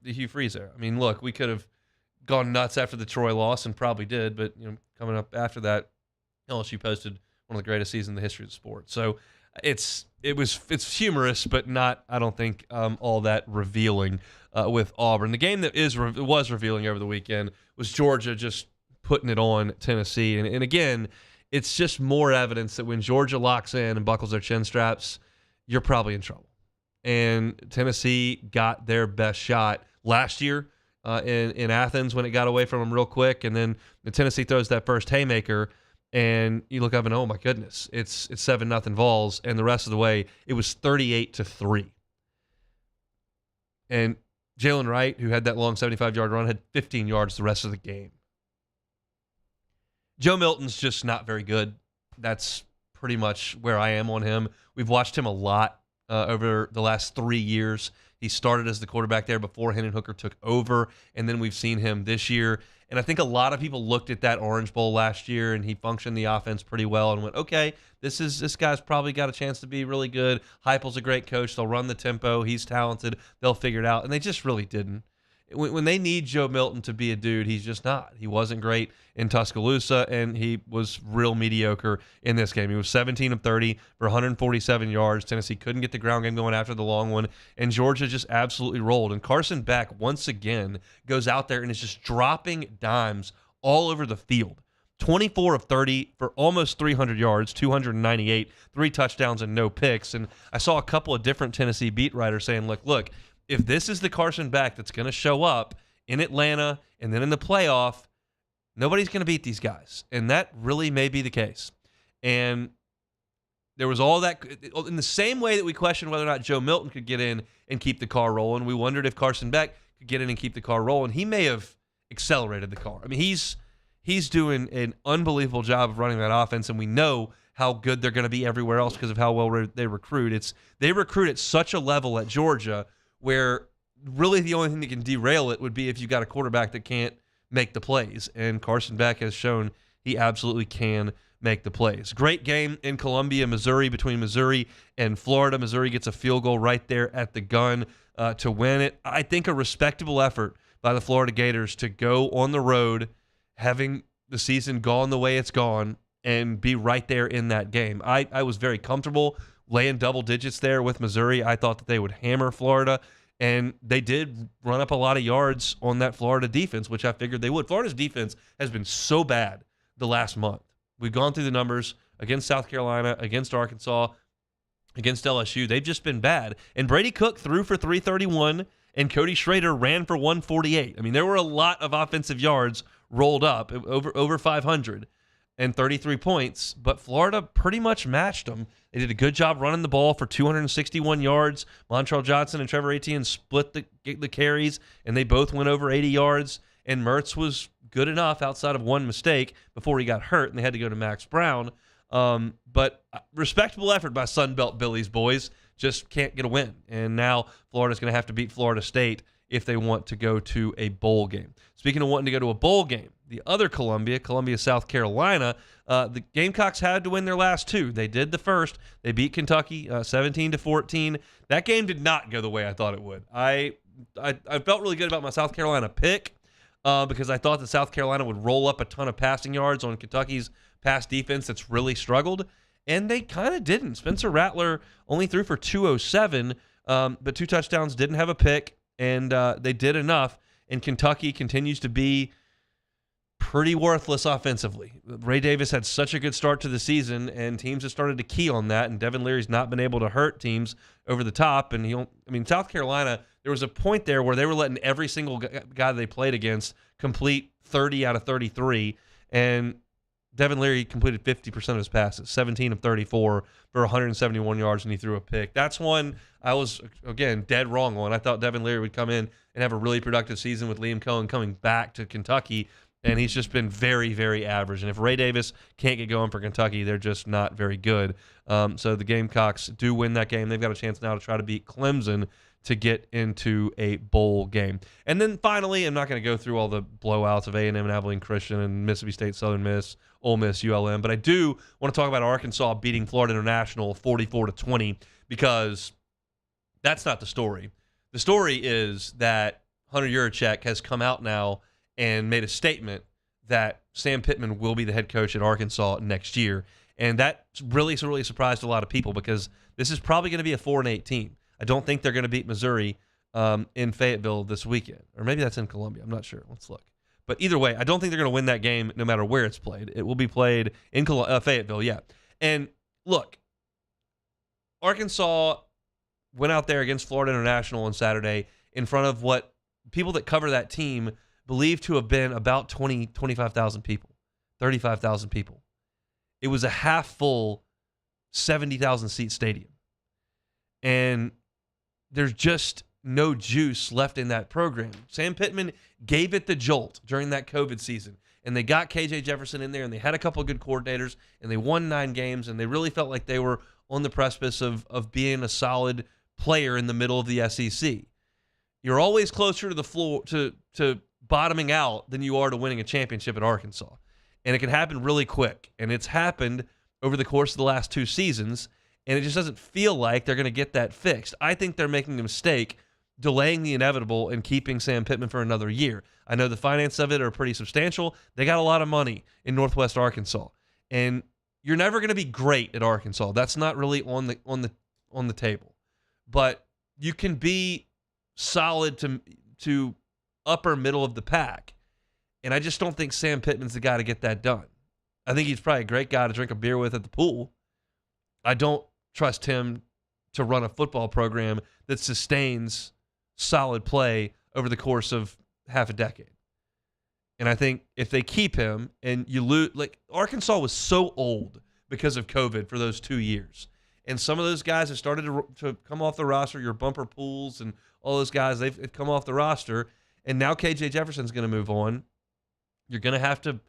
Hugh Freeze era. Look, we could have gone nuts after the Troy loss and probably did, but coming up after that, LSU posted one of the greatest seasons in the history of the sport. So it's humorous, but not, I don't think, all that revealing with Auburn. The game that was revealing over the weekend was Georgia just putting it on Tennessee. And again, it's just more evidence that when Georgia locks in and buckles their chin straps, you're probably in trouble. And Tennessee got their best shot last year in Athens when it got away from them real quick. And then the Tennessee throws that first haymaker, and you look up and, oh, my goodness, it's 7-0 Vols. And the rest of the way, it was 38-3. And Jalen Wright, who had that long 75-yard run, had 15 yards the rest of the game. Joe Milton's just not very good. That's pretty much where I am on him. We've watched him a lot over the last 3 years. He started as the quarterback there before Hendon Hooker took over, and then we've seen him this year. And I think a lot of people looked at that Orange Bowl last year, and he functioned the offense pretty well and went, okay, this guy's probably got a chance to be really good. Heupel's a great coach. They'll run the tempo. He's talented. They'll figure it out. And they just really didn't. When they need Joe Milton to be a dude, he's just not. He wasn't great in Tuscaloosa, and he was real mediocre in this game. He was 17 of 30 for 147 yards. Tennessee couldn't get the ground game going after the long one, and Georgia just absolutely rolled. And Carson Beck, once again, goes out there and is just dropping dimes all over the field. 24 of 30 for almost 300 yards, 298, 3 touchdowns, and no picks. And I saw a couple of different Tennessee beat writers saying, look, if this is the Carson Beck that's going to show up in Atlanta and then in the playoff, nobody's going to beat these guys. And that really may be the case. And there was all that in the same way that we questioned whether or not Joe Milton could get in and keep the car rolling. We wondered if Carson Beck could get in and keep the car rolling. He may have accelerated the car. I mean, he's doing an unbelievable job of running that offense, and we know how good they're going to be everywhere else because of how well they recruit. They recruit at such a level at Georgia where really the only thing that can derail it would be if you got a quarterback that can't make the plays. And Carson Beck has shown he absolutely can make the plays. Great game in Columbia, Missouri, between Missouri and Florida. Missouri gets a field goal right there at the gun to win it. I think a respectable effort by the Florida Gators to go on the road, having the season gone the way it's gone, and be right there in that game. I was very comfortable laying double digits there with Missouri. I thought that they would hammer Florida, and they did run up a lot of yards on that Florida defense, which I figured they would. Florida's defense has been so bad the last month. We've gone through the numbers against South Carolina, against Arkansas, against LSU. They've just been bad. And Brady Cook threw for 331, and Cody Schrader ran for 148. I mean, there were a lot of offensive yards rolled up, over 500 and 33 points, but Florida pretty much matched them. They did a good job running the ball for 261 yards. Montrell Johnson and Trevor Etienne split the carries, and they both went over 80 yards, and Mertz was good enough outside of one mistake before he got hurt, and they had to go to Max Brown. But respectable effort by Sunbelt Billy's boys. Just can't get a win. And now Florida's going to have to beat Florida State if they want to go to a bowl game. Speaking of wanting to go to a bowl game, the other Columbia, South Carolina, the Gamecocks had to win their last two. They did the first. They beat Kentucky 17-14. That game did not go the way I thought it would. I felt really good about my South Carolina pick because I thought that South Carolina would roll up a ton of passing yards on Kentucky's pass defense that's really struggled, and they kind of didn't. Spencer Rattler only threw for 207, but 2 touchdowns, didn't have a pick, and they did enough. And Kentucky continues to be pretty worthless offensively. Ray Davis had such a good start to the season, and teams have started to key on that, and Devin Leary's not been able to hurt teams over the top. And South Carolina, there was a point there where they were letting every single guy they played against complete 30 out of 33, and Devin Leary completed 50% of his passes, 17 of 34 for 171 yards, and he threw a pick. That's one I was, again, dead wrong on. I thought Devin Leary would come in and have a really productive season with Liam Cohen coming back to Kentucky, and he's just been very, very average. And if Ray Davis can't get going for Kentucky, they're just not very good. So the Gamecocks do win that game. They've got a chance now to try to beat Clemson to get into a bowl game. And then finally, I'm not going to go through all the blowouts of A&M and Abilene Christian and Mississippi State, Southern Miss, Ole Miss, ULM, but I do want to talk about Arkansas beating Florida International 44-20 because that's not the story. The story is that Hunter Yurachek has come out now and made a statement that Sam Pittman will be the head coach at Arkansas next year. And that really surprised a lot of people because this is probably going to be a 4-8 team. I don't think they're going to beat Missouri in Fayetteville this weekend. Or maybe that's in Columbia. I'm not sure. Let's look. But either way, I don't think they're going to win that game no matter where it's played. It will be played in Fayetteville, yeah. And look, Arkansas went out there against Florida International on Saturday in front of what people that cover that team believe to have been about 25,000 people, 35,000 people. It was a half-full 70,000-seat stadium. And there's just no juice left in that program. Sam Pittman gave it the jolt during that COVID season, and they got KJ Jefferson in there, and they had a couple of good coordinators, and they won 9 games, and they really felt like they were on the precipice of being a solid player in the middle of the SEC. You're always closer to the floor to bottoming out than you are to winning a championship at Arkansas. And it can happen really quick. And it's happened over the course of the last 2 seasons, and it just doesn't feel like they're going to get that fixed. I think they're making a mistake delaying the inevitable and keeping Sam Pittman for another year. I know the finances of it are pretty substantial. They got a lot of money in Northwest Arkansas. And you're never going to be great at Arkansas. That's not really on the table. But you can be solid to upper middle of the pack. And I just don't think Sam Pittman's the guy to get that done. I think he's probably a great guy to drink a beer with at the pool. I don't trust him to run a football program that sustains solid play over the course of half a decade. And I think if they keep him and you lose, like Arkansas was so old because of COVID for those 2 years. And some of those guys have started to come off the roster, your Bumper Pools and all those guys, they've come off the roster. And now KJ Jefferson's going to move on. You're going to have to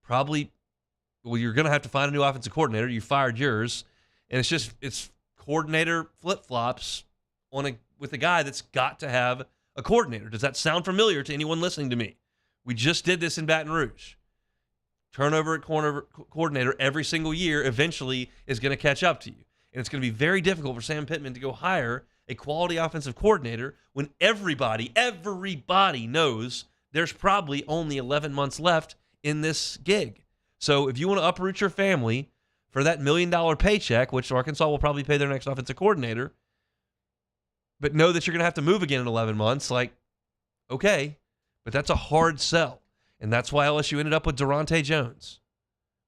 you're going to have to find a new offensive coordinator. You fired yours. And it's coordinator flip-flops with a guy that's got to have a coordinator. Does that sound familiar to anyone listening to me? We just did this in Baton Rouge. Turnover at coordinator every single year eventually is going to catch up to you. And it's going to be very difficult for Sam Pittman to go hire a quality offensive coordinator when everybody knows there's probably only 11 months left in this gig. So if you want to uproot your family for that $1 million paycheck, which Arkansas will probably pay their next offensive coordinator, but know that you're going to have to move again in 11 months, like, okay, but that's a hard sell. And that's why LSU ended up with Durante Jones,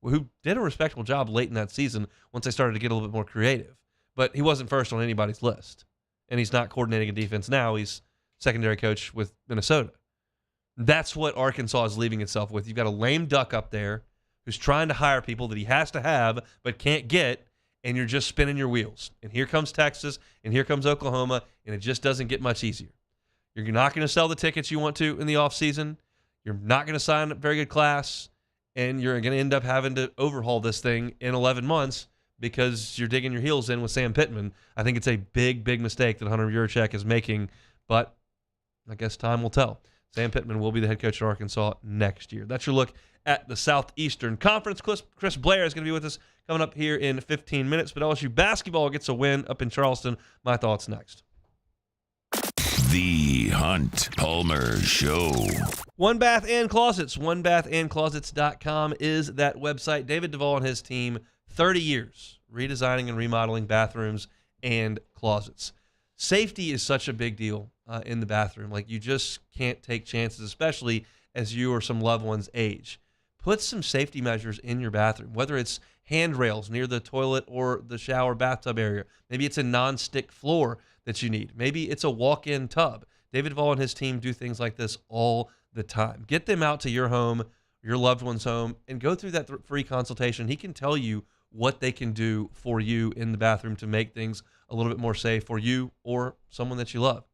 who did a respectable job late in that season once they started to get a little bit more creative. But he wasn't first on anybody's list. And he's not coordinating a defense now. He's secondary coach with Minnesota. That's what Arkansas is leaving itself with. You've got a lame duck up there who's trying to hire people that he has to have but can't get, and you're just spinning your wheels. And here comes Texas, and here comes Oklahoma, and it just doesn't get much easier. You're not going to sell the tickets you want to in the offseason. You're not going to sign a very good class, and you're going to end up having to overhaul this thing in 11 months because you're digging your heels in with Sam Pittman. I think it's a big, big mistake that Hunter Yurachek is making, but I guess time will tell. Sam Pittman will be the head coach at Arkansas next year. That's your look at the Southeastern Conference. Chris Blair is going to be with us coming up here in 15 minutes, but LSU basketball gets a win up in Charleston. My thoughts next.
The Hunt Palmer Show.
One Bath and Closets. OneBathAndClosets.com is that website. David Duvall and his team, 30 years redesigning and remodeling bathrooms and closets. Safety is such a big deal in the bathroom. Like, you just can't take chances, especially as you or some loved ones age. Put some safety measures in your bathroom, whether it's handrails near the toilet or the shower bathtub area. Maybe it's a non-stick floor that you need. Maybe it's a walk-in tub. David Duvall and his team do things like this all the time. Get them out to your home, your loved one's home, and go through that free consultation. He can tell you what they can do for you in the bathroom to make things a little bit more safe for you or someone that you love.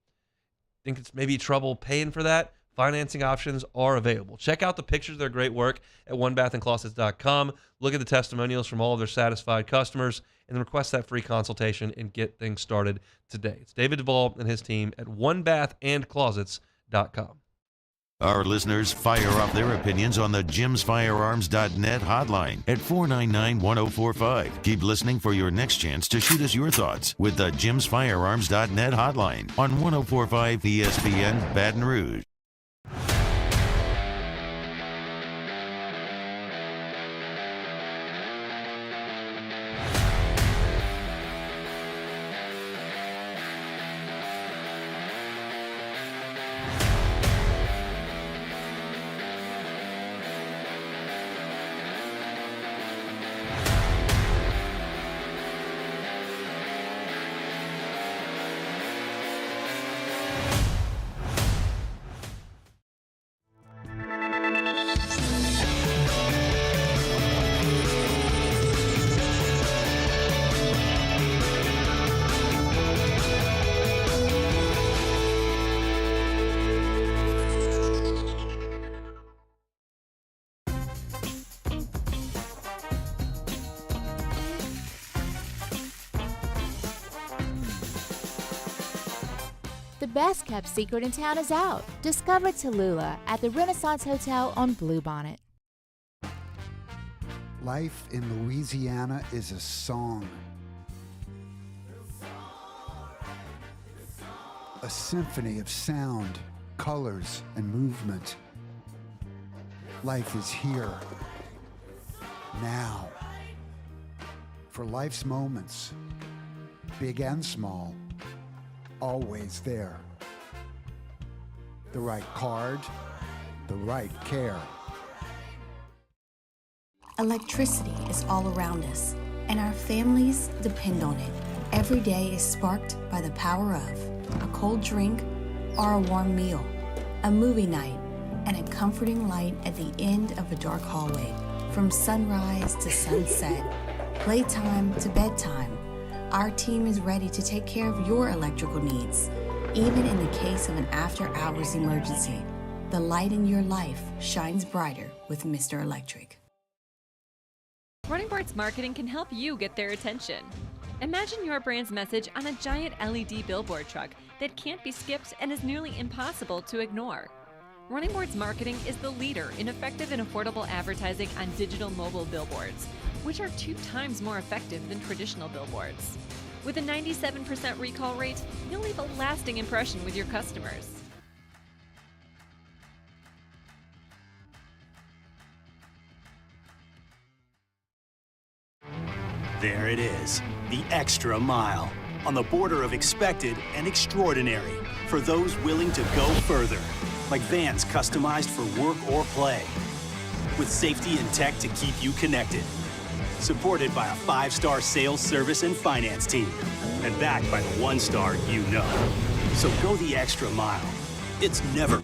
Think it's maybe trouble paying for that? Financing options are available. Check out the pictures of their great work at onebathandclosets.com. Look at the testimonials from all of their satisfied customers, and then request that free consultation and get things started today. It's David Duvall and his team at onebathandclosets.com.
Our listeners fire off their opinions on the jimsfirearms.net hotline at 499-1045. Keep listening for your next chance to shoot us your thoughts with the jimsfirearms.net hotline on 1045 ESPN Baton Rouge.
The best kept secret in town is out. Discover Tallulah at the Renaissance Hotel on Bluebonnet.
Life in Louisiana is a song. A symphony of sound, colors, and movement. Life is here, now. For life's moments, big and small, always there. The right card, the right care.
Electricity is all around us, and our families depend on it. Every day is sparked by the power of a cold drink or a warm meal, a movie night, and a comforting light at the end of a dark hallway. From sunrise to sunset, playtime to bedtime, our team is ready to take care of your electrical needs. Even in the case of an after-hours emergency, the light in your life shines brighter with Mr. Electric.
Running Boards Marketing can help you get their attention. Imagine your brand's message on a giant LED billboard truck that can't be skipped and is nearly impossible to ignore. Running Boards Marketing is the leader in effective and affordable advertising on digital mobile billboards, which are 2 times more effective than traditional billboards. With a 97% recall rate, you'll leave a lasting impression with your customers.
There it is, the extra mile, on the border of expected and extraordinary, for those willing to go further, like vans customized for work or play, with safety and tech to keep you connected, supported by a 5-star sales, service, and finance team, and backed by the 1-star you know. So go the extra mile. It's never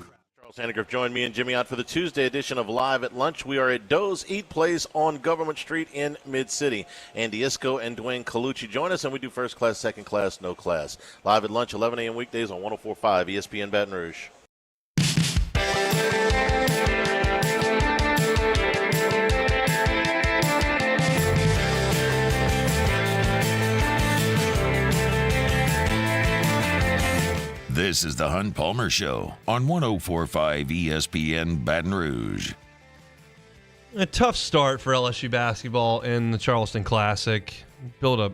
Sandegriff joined me and Jimmy out for the Tuesday edition of Live at Lunch. We are at Doe's Eat Place on Government Street in Mid-City. Andy Isco and Dwayne Colucci join us, and we do first class, second class, no class. Live at Lunch, 11 a.m. weekdays on 104.5 ESPN Baton Rouge.
This is the Hunt Palmer Show on 104.5 ESPN Baton Rouge.
A tough start for LSU basketball in the Charleston Classic. Built a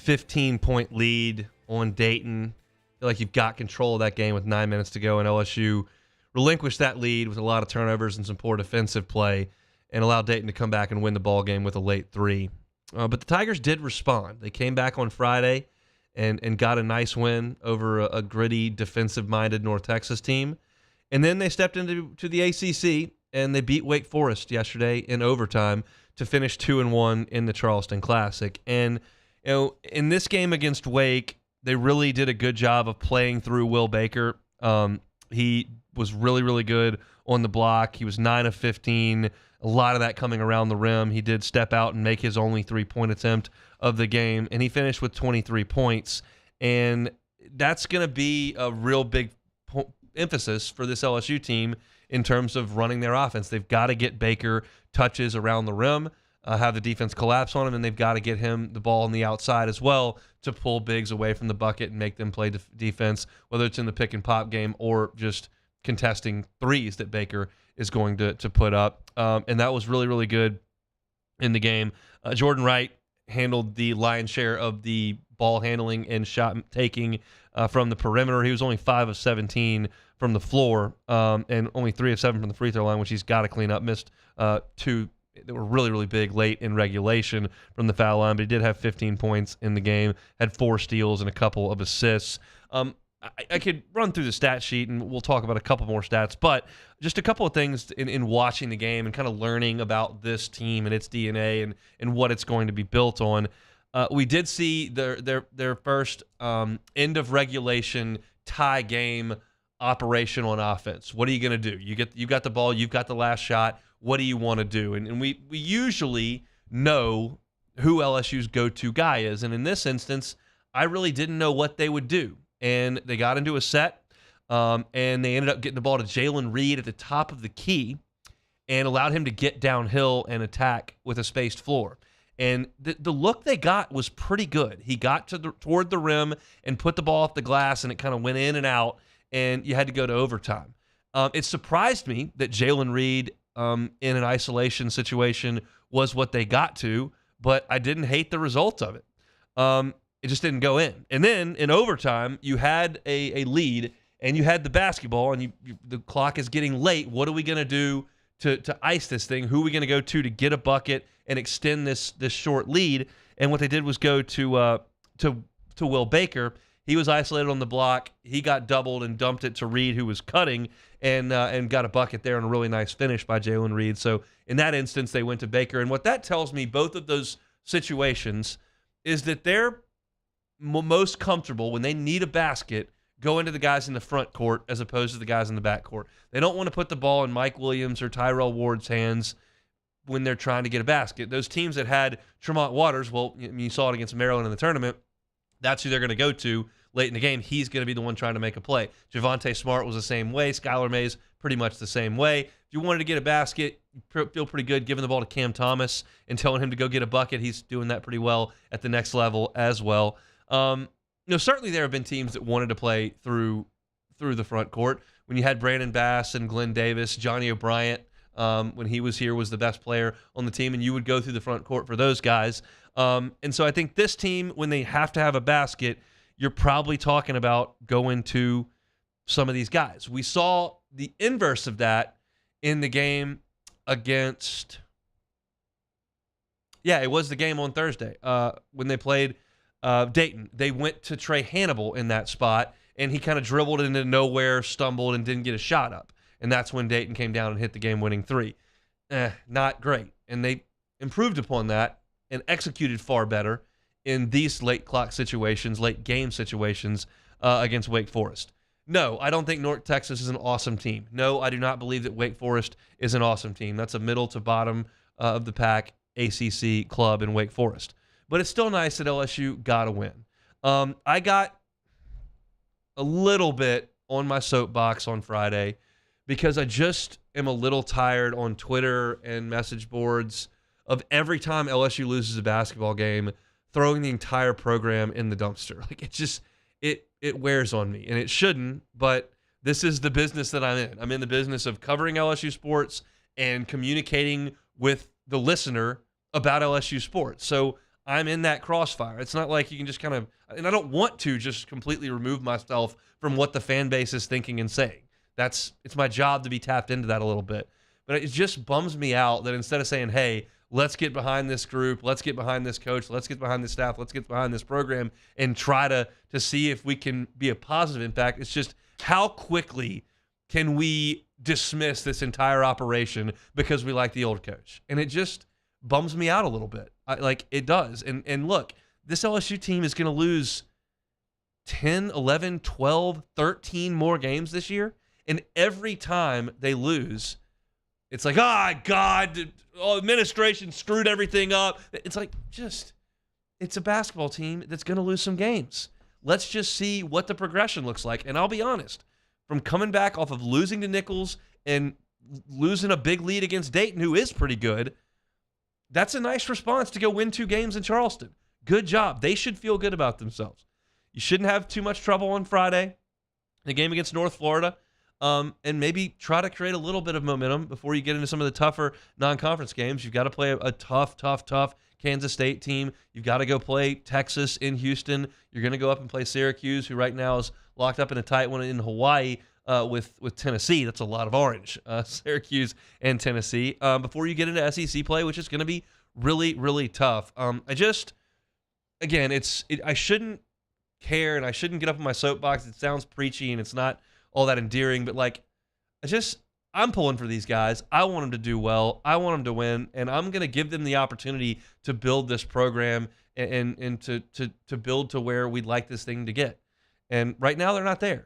15-point lead on Dayton. Feel like you've got control of that game with 9 minutes to go, and LSU relinquished that lead with a lot of turnovers and some poor defensive play and allowed Dayton to come back and win the ball game with a late 3. But the Tigers did respond. They came back on Friday and got a nice win over a gritty, defensive-minded North Texas team. And then they stepped into the ACC, and they beat Wake Forest yesterday in overtime to finish 2-1 in the Charleston Classic. And in this game against Wake, they really did a good job of playing through Will Baker. He was really, really good on the block. He was 9 of 15, a lot of that coming around the rim. He did step out and make his only 3-point attempt of the game, and he finished with 23 points. And that's going to be a real big emphasis for this LSU team in terms of running their offense. They've got to get Baker touches around the rim, have the defense collapse on him, and they've got to get him the ball on the outside as well to pull bigs away from the bucket and make them play defense, whether it's in the pick-and-pop game or just contesting threes that Baker is going to put up. And that was really, really good in the game. Jordan Wright handled the lion's share of the ball handling and shot taking from the perimeter. He was only 5 of 17 from the floor and only 3 of 7 from the free throw line, which he's got to clean up. Missed 2 that were really, really big late in regulation from the foul line, but he did have 15 points in the game, had 4 steals and a couple of assists. I could run through the stat sheet, and we'll talk about a couple more stats, but just a couple of things in watching the game and kind of learning about this team and its DNA and what it's going to be built on. We did see their first end of regulation tie game operation on offense. What are you going to do? You got the ball, you've got the last shot. What do you want to do? And we usually know who LSU's go-to guy is, and in this instance, I really didn't know what they would do. And they got into a set, and they ended up getting the ball to Jalen Reed at the top of the key and allowed him to get downhill and attack with a spaced floor. And the look they got was pretty good. He got toward the rim and put the ball off the glass, and it kind of went in and out, and you had to go to overtime. It surprised me that Jalen Reed in an isolation situation was what they got to, but I didn't hate the result of it. It just didn't go in. And then in overtime, you had a lead, and you had the basketball, and the clock is getting late. What are we going to do to ice this thing? Who are we going to go to get a bucket and extend this short lead? And what they did was go to Will Baker. He was isolated on the block. He got doubled and dumped it to Reed, who was cutting, and got a bucket there and a really nice finish by Jalen Reed. So in that instance, they went to Baker. And what that tells me, both of those situations, is that they're most comfortable when they need a basket going to the guys in the front court as opposed to the guys in the back court. They don't want to put the ball in Mike Williams or Tyrell Ward's hands when they're trying to get a basket. Those teams that had Tremont Waters, well, you saw it against Maryland in the tournament, that's who they're going to go to late in the game. He's going to be the one trying to make a play. Javonte Smart was the same way. Skylar Mays, pretty much the same way. If you wanted to get a basket, you feel pretty good giving the ball to Cam Thomas and telling him to go get a bucket. He's doing that pretty well at the next level as well. Certainly there have been teams that wanted to play through the front court. When you had Brandon Bass and Glenn Davis, Johnny O'Bryant, when he was here, was the best player on the team, and you would go through the front court for those guys. And so I think this team, when they have to have a basket, you're probably talking about going to some of these guys. We saw the inverse of that in the game against, it was the game on Thursday when they played Dayton. They went to Trey Hannibal in that spot, and he kind of dribbled into nowhere, stumbled, and didn't get a shot up. And that's when Dayton came down and hit the game-winning three. Not great. And they improved upon that and executed far better in these late clock situations, late game situations against Wake Forest. No, I don't think North Texas is an awesome team. No, I do not believe that Wake Forest is an awesome team. That's a middle to bottom of the pack ACC club in Wake Forest. But it's still nice that LSU got a win. I got a little bit on my soapbox on Friday because I just am a little tired on Twitter and message boards of every time LSU loses a basketball game, throwing the entire program in the dumpster. Like, it just, it wears on me, and it shouldn't, but this is the business that I'm in. I'm in the business of covering LSU sports and communicating with the listener about LSU sports. So I'm in that crossfire. It's not like you can just kind of, and I don't want to just completely remove myself from what the fan base is thinking and saying. It's my job to be tapped into that a little bit. But it just bums me out that instead of saying, hey, let's get behind this group, let's get behind this coach, let's get behind this staff, let's get behind this program and try to see if we can be a positive impact, it's just how quickly can we dismiss this entire operation because we like the old coach? And it just bums me out a little bit. It does. And look, this LSU team is going to lose 10, 11, 12, 13 more games this year. And every time they lose, it's like, God, administration screwed everything up. It's like, it's a basketball team that's going to lose some games. Let's just see what the progression looks like. And I'll be honest, from coming back off of losing to Nichols and losing a big lead against Dayton, who is pretty good, that's a nice response to go win 2 games in Charleston. Good job. They should feel good about themselves. You shouldn't have too much trouble on Friday, the game against North Florida, and maybe try to create a little bit of momentum before you get into some of the tougher non-conference games. You've got to play a tough Kansas State team. You've got to go play Texas in Houston. You're going to go up and play Syracuse, who right now is locked up in a tight one in Hawaii with Tennessee. That's a lot of orange, Syracuse and Tennessee, before you get into SEC play, which is going to be really, really tough. I shouldn't care, and I shouldn't get up on my soapbox. It sounds preachy, and it's not all that endearing, but I'm pulling for these guys. I want them to do well. I want them to win, and I'm going to give them the opportunity to build this program and to build to where we'd like this thing to get. And right now, they're not there.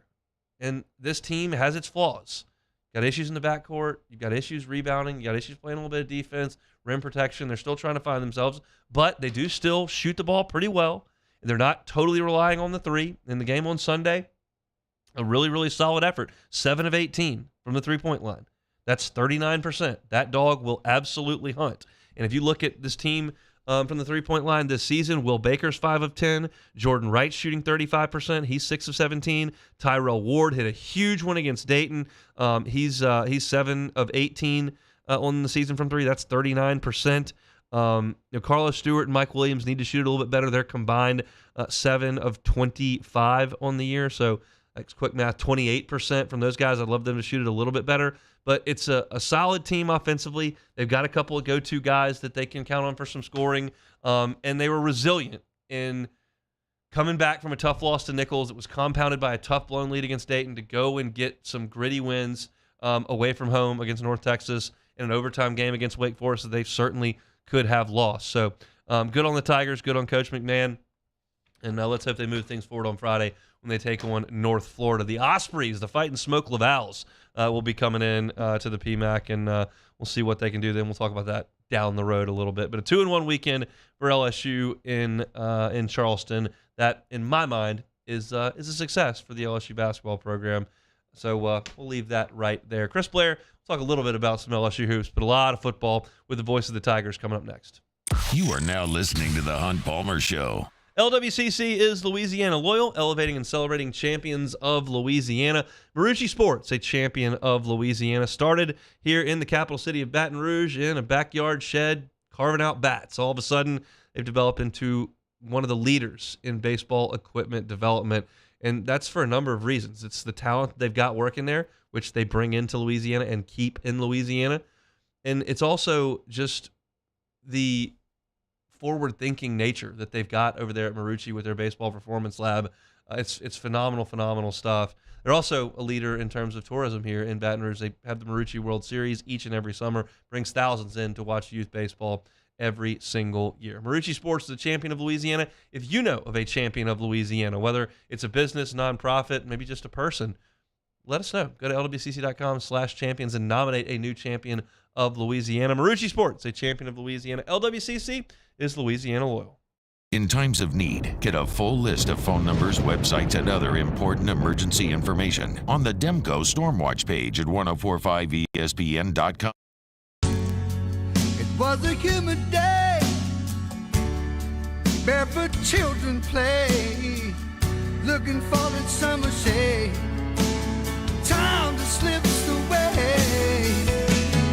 And this team has its flaws. Got issues in the backcourt. You've got issues rebounding. You got issues playing a little bit of defense, rim protection. They're still trying to find themselves, but they do still shoot the ball pretty well. They're not totally relying on the three. In the game on Sunday, a really, really solid effort. 7 of 18 from the three-point line. That's 39%. That dog will absolutely hunt. And if you look at this team from the three-point line this season. Will Baker's 5 of 10. Jordan Wright's shooting 35%. He's 6 of 17. Tyrell Ward hit a huge one against Dayton. He's 7 of 18 on the season from three. That's 39%. Carlos Stewart and Mike Williams need to shoot a little bit better. They're combined 7 of 25 on the year. So that's quick math, 28% from those guys. I'd love them to shoot it a little bit better. But it's a solid team offensively. They've got a couple of go-to guys that they can count on for some scoring. And they were resilient in coming back from a tough loss to Nichols. It was compounded by a tough blown lead against Dayton to go and get some gritty wins away from home against North Texas in an overtime game against Wake Forest that they certainly could have lost. So good on the Tigers, good on Coach McMahon. And let's hope they move things forward on Friday when they take on North Florida. The Ospreys, the Fighting Smoke Lavals, will be coming in to the PMAC, and we'll see what they can do. Then we'll talk about that down the road a little bit. But a 2-1 weekend for LSU in Charleston. That, in my mind, is a success for the LSU basketball program. So we'll leave that right there. Chris Blair, we'll talk a little bit about some LSU hoops, but a lot of football with the voice of the Tigers coming up next.
You are now listening to The Hunt Palmer Show.
LWCC is Louisiana Loyal, elevating and celebrating champions of Louisiana. Marucci Sports, a champion of Louisiana, started here in the capital city of Baton Rouge in a backyard shed, carving out bats. All of a sudden, they've developed into one of the leaders in baseball equipment development, and that's for a number of reasons. It's the talent they've got working there, which they bring into Louisiana and keep in Louisiana, and it's also just the forward-thinking nature that they've got over there at Marucci with their baseball performance lab. It's phenomenal stuff. They're also a leader in terms of tourism here in Baton Rouge. They have the Marucci World Series each and every summer, brings thousands in to watch youth baseball every single year. Marucci Sports is a champion of Louisiana. If you know of a champion of Louisiana, whether it's a business, nonprofit, maybe just a person, let us know. Go to lwcc.com/champions and nominate a new champion of Louisiana. Marucci Sports, a champion of Louisiana. LWCC is Louisiana Loyal.
In times of need, get a full list of phone numbers, websites, and other important emergency information on the Demco Stormwatch page at 1045ESPN.com.
It was a humid day, barefoot children play, looking for that summer shade, time to slip away.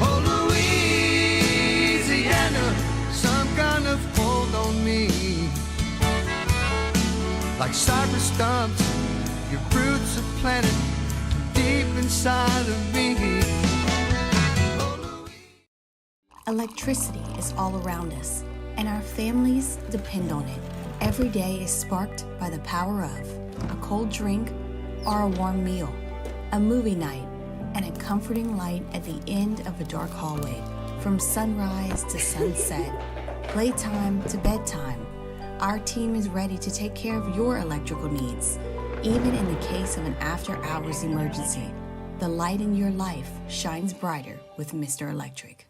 Oh, Louisiana, some kind of hold on me, like cypress stumps, your roots are planted deep inside of me.
Electricity is all around us, and our families depend on it. Every day is sparked by the power of a cold drink or a warm meal, a movie night, and a comforting light at the end of a dark hallway. From sunrise to sunset, playtime to bedtime, our team is ready to take care of your electrical needs. Even in the case of an after-hours emergency, the light in your life shines brighter with Mr. Electric.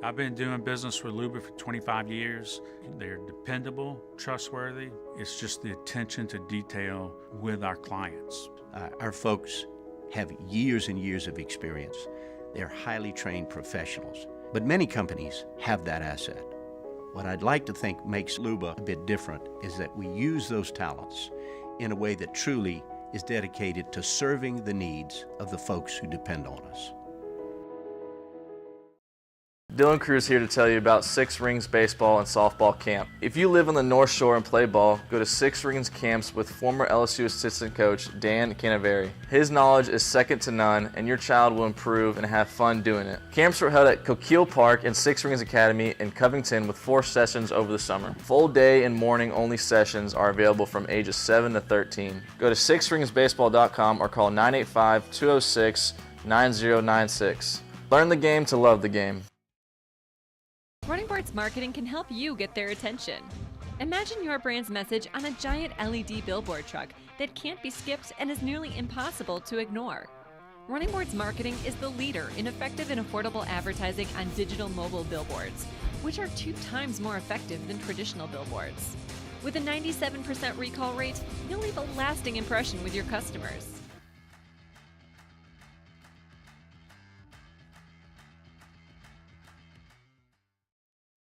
I've been doing business with Luba for 25 years. They're dependable, trustworthy. It's just the attention to detail with our clients.
Our folks have years and years of experience. They're highly trained professionals, but many companies have that asset. What I'd like to think makes Luba a bit different is that we use those talents in a way that truly is dedicated to serving the needs of the folks who depend on us.
Dylan Cruz here to tell you about Six Rings Baseball and Softball Camp. If you live on the North Shore and play ball, go to Six Rings Camps with former LSU assistant coach Dan Canaveri. His knowledge is second to none, and your child will improve and have fun doing it. Camps were held at Coquille Park and Six Rings Academy in Covington with 4 sessions over the summer. Full day and morning only sessions are available from ages 7 to 13. Go to sixringsbaseball.com or call 985-206-9096. Learn the game to love the game.
Running Boards Marketing can help you get their attention. Imagine your brand's message on a giant LED billboard truck that can't be skipped and is nearly impossible to ignore. Running Boards Marketing is the leader in effective and affordable advertising on digital mobile billboards, which are 2 times more effective than traditional billboards. With a 97% recall rate, you'll leave a lasting impression with your customers.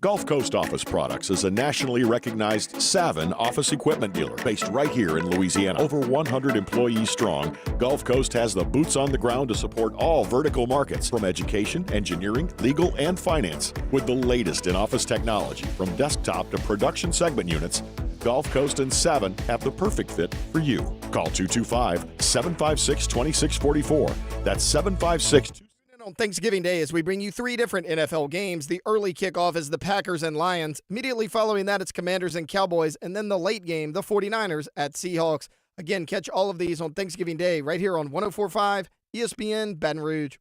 Gulf Coast Office Products is a nationally recognized Savin office equipment dealer based right here in Louisiana. Over 100 employees strong, Gulf Coast has the boots on the ground to support all vertical markets, from education, engineering, legal, and finance. With the latest in office technology, from desktop to production segment units, Gulf Coast and Savin have the perfect fit for you. Call 225-756-2644. That's 756
on Thanksgiving Day as we bring you 3 different NFL games. The early kickoff is the Packers and Lions. Immediately following that, it's Commanders and Cowboys. And then the late game, the 49ers at Seahawks. Again, catch all of these on Thanksgiving Day right here on 104.5 ESPN Baton Rouge.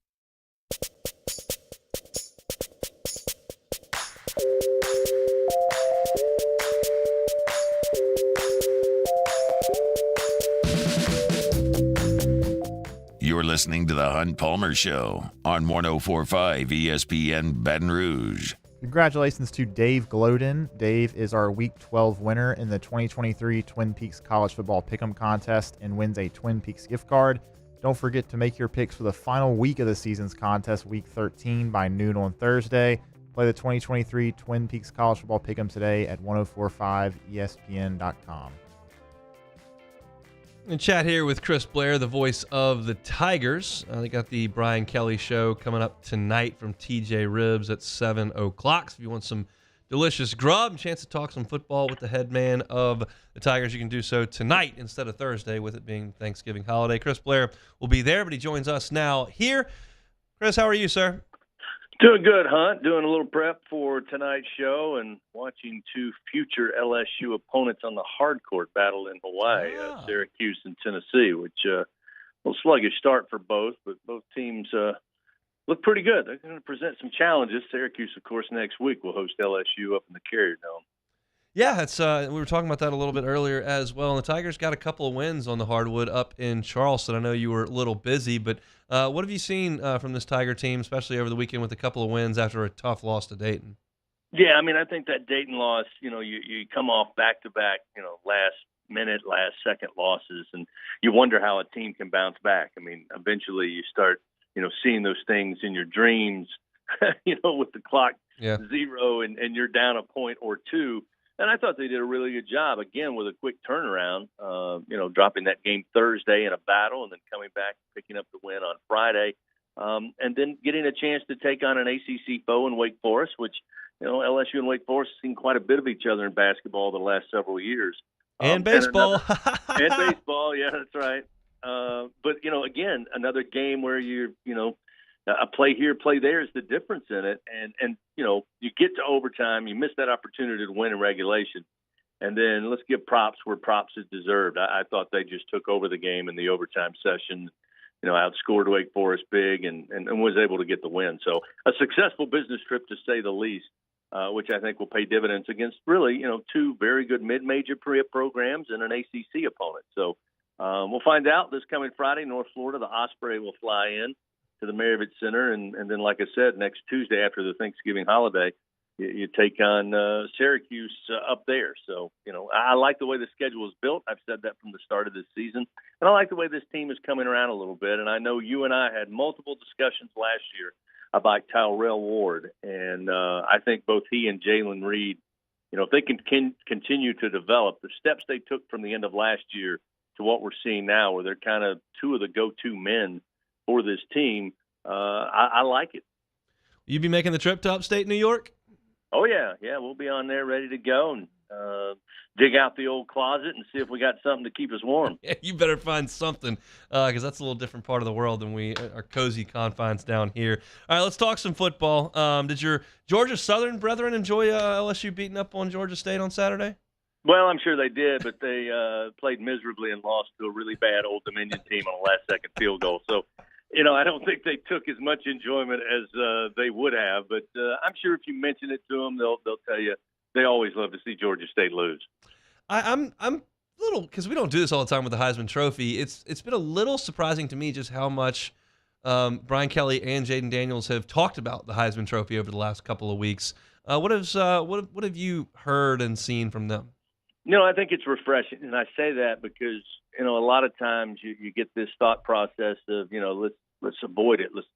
You're listening to the Hunt Palmer Show on 104.5 ESPN Baton Rouge.
Congratulations to Dave Gloden. Dave is our Week 12 winner in the 2023 Twin Peaks College Football Pick'em Contest and wins a Twin Peaks gift card. Don't forget to make your picks for the final week of the season's contest, Week 13, by noon on Thursday. Play the 2023 Twin Peaks College Football Pick'em today at 1045ESPN.com.
And chat here with Chris Blair, the voice of the Tigers. They got the Brian Kelly Show coming up tonight from TJ Ribs at 7 o'clock. So if you want some delicious grub, chance to talk some football with the head man of the Tigers, you can do so tonight instead of Thursday, with it being Thanksgiving holiday. Chris Blair will be there, but he joins us now here. Chris, how are you, sir?
Doing good, Hunt. Doing a little prep for tonight's show and watching 2 future LSU opponents on the hard court battle in Hawaii, Syracuse and Tennessee, which a little sluggish start for both, but both teams look pretty good. They're going to present some challenges. Syracuse, of course, next week will host LSU up in the Carrier Dome.
Yeah, it's we were talking about that a little bit earlier as well. And the Tigers got a couple of wins on the hardwood up in Charleston. I know you were a little busy, but what have you seen from this Tiger team, especially over the weekend with a couple of wins after a tough loss to Dayton?
Yeah, I mean, I think that Dayton loss, you come off back-to-back, last-minute, last-second losses, and you wonder how a team can bounce back. I mean, eventually you start, seeing those things in your dreams, with the clock zero and you're down a point or two. And I thought they did a really good job, again, with a quick turnaround, dropping that game Thursday in a battle and then coming back and picking up the win on Friday, and then getting a chance to take on an ACC foe in Wake Forest, which, LSU and Wake Forest have seen quite a bit of each other in basketball the last several years.
And baseball.
And baseball, yeah, that's right. But, again, another game where a play here, play there is the difference in it. And you get to overtime, you miss that opportunity to win in regulation. And then let's give props where props is deserved. I thought they just took over the game in the overtime session, outscored Wake Forest big and was able to get the win. So a successful business trip, to say the least, which I think will pay dividends against really, 2 very good mid-major programs and an ACC opponent. So we'll find out this coming Friday. North Florida, the Osprey will fly in to the Maravich Center, and then, like I said, next Tuesday after the Thanksgiving holiday, you take on Syracuse up there. So, I like the way the schedule is built. I've said that from the start of this season, and I like the way this team is coming around a little bit. And I know you and I had multiple discussions last year about Tyrell Ward, and I think both he and Jalen Reed, if they can continue to develop the steps they took from the end of last year to what we're seeing now, where they're kind of 2 of the go-to men for this team, I like it.
You be making the trip to upstate New York?
Oh, yeah. Yeah, we'll be on there ready to go and dig out the old closet and see if we got something to keep us warm.
Yeah, you better find something, because that's a little different part of the world than our cozy confines down here. All right, let's talk some football. Did your Georgia Southern brethren enjoy LSU beating up on Georgia State on Saturday?
Well, I'm sure they did, but they played miserably and lost to a really bad Old Dominion team on a last-second field goal. So, I don't think they took as much enjoyment as they would have. But I'm sure if you mention it to them, they'll tell you they always love to see Georgia State lose.
I'm a little, because we don't do this all the time with the Heisman Trophy. It's been a little surprising to me just how much Brian Kelly and Jaden Daniels have talked about the Heisman Trophy over the last couple of weeks. What have you heard and seen from them?
I think it's refreshing, and I say that because a lot of times you get this thought process of let's avoid it. Let's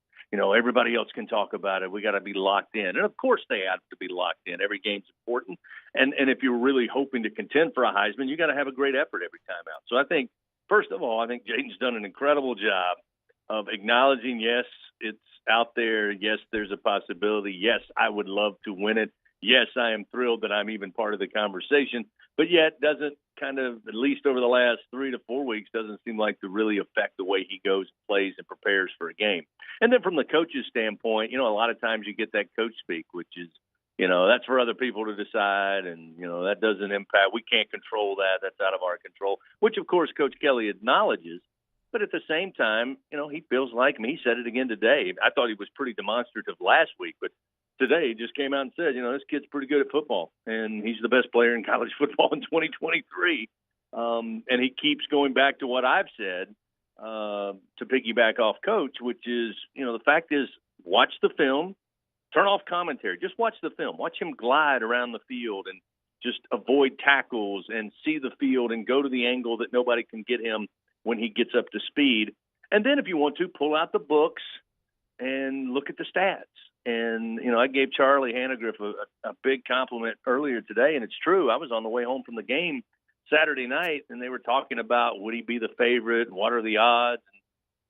everybody else can talk about it. We got to be locked in. And, of course, they have to be locked in. Every game's important. And if you're really hoping to contend for a Heisman, you got to have a great effort every time out. So I think, first of all, Jaden's done an incredible job of acknowledging, yes, it's out there. Yes, there's a possibility. Yes, I would love to win it. Yes, I am thrilled that I'm even part of the conversation, but yet doesn't kind of, at least over the last 3 to 4 weeks, doesn't seem like to really affect the way he goes, plays, and prepares for a game. And then from the coach's standpoint, a lot of times you get that coach speak, which is, that's for other people to decide, and, that doesn't impact. We can't control that. That's out of our control, which, of course, Coach Kelly acknowledges. But at the same time, he feels like, he said it again today. I thought he was pretty demonstrative last week, but today he just came out and said, this kid's pretty good at football, and he's the best player in college football in 2023. And he keeps going back to what I've said to piggyback off Coach, which is, the fact is, watch the film, turn off commentary, just watch the film, watch him glide around the field and just avoid tackles and see the field and go to the angle that nobody can get him when he gets up to speed. And then if you want to, pull out the books and look at the stats. And, I gave Charlie Hannegriff a big compliment earlier today, and it's true. I was on the way home from the game Saturday night, and they were talking about, would he be the favorite? What are the odds? And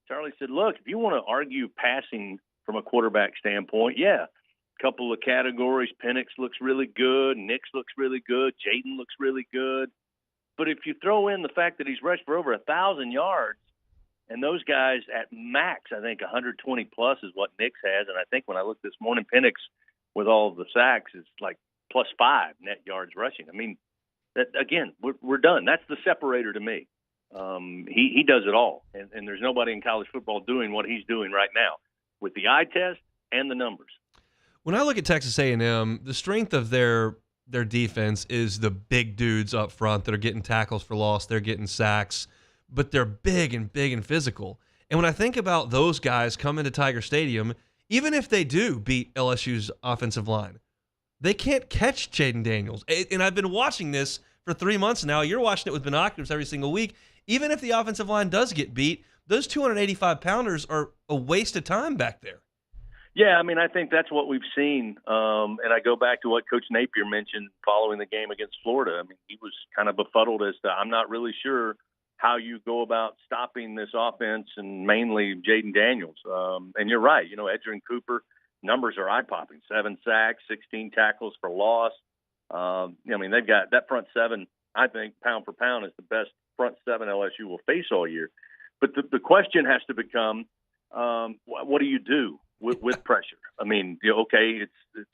Charlie said, look, if you want to argue passing from a quarterback standpoint, yeah, a couple of categories. Penix looks really good. Nix looks really good. Jaden looks really good. But if you throw in the fact that he's rushed for over 1,000 yards, and those guys at max, I think 120 plus is what Nix has. And I think when I looked this morning, Penix with all of the sacks is like +5 net yards rushing. That again, we're done. That's the separator to me. He does it all. And there's nobody in college football doing what he's doing right now with the eye test and the numbers.
When I look at Texas A&M, the strength of their defense is the big dudes up front that are getting tackles for loss. They're getting sacks, but they're big and physical. And when I think about those guys coming to Tiger Stadium, even if they do beat LSU's offensive line, they can't catch Jaden Daniels. And I've been watching this for 3 months now. You're watching it with binoculars every single week. Even if the offensive line does get beat, those 285-pounders are a waste of time back there.
Yeah, I think that's what we've seen. And I go back to what Coach Napier mentioned following the game against Florida. He was kind of befuddled as to, I'm not really sure how you go about stopping this offense and mainly Jaden Daniels. And you're right. Edgerrin Cooper, numbers are eye-popping. 7 sacks, 16 tackles for loss. They've got that front seven, I think, pound for pound is the best front seven LSU will face all year. But the question has to become, what do you do with pressure? Okay, it's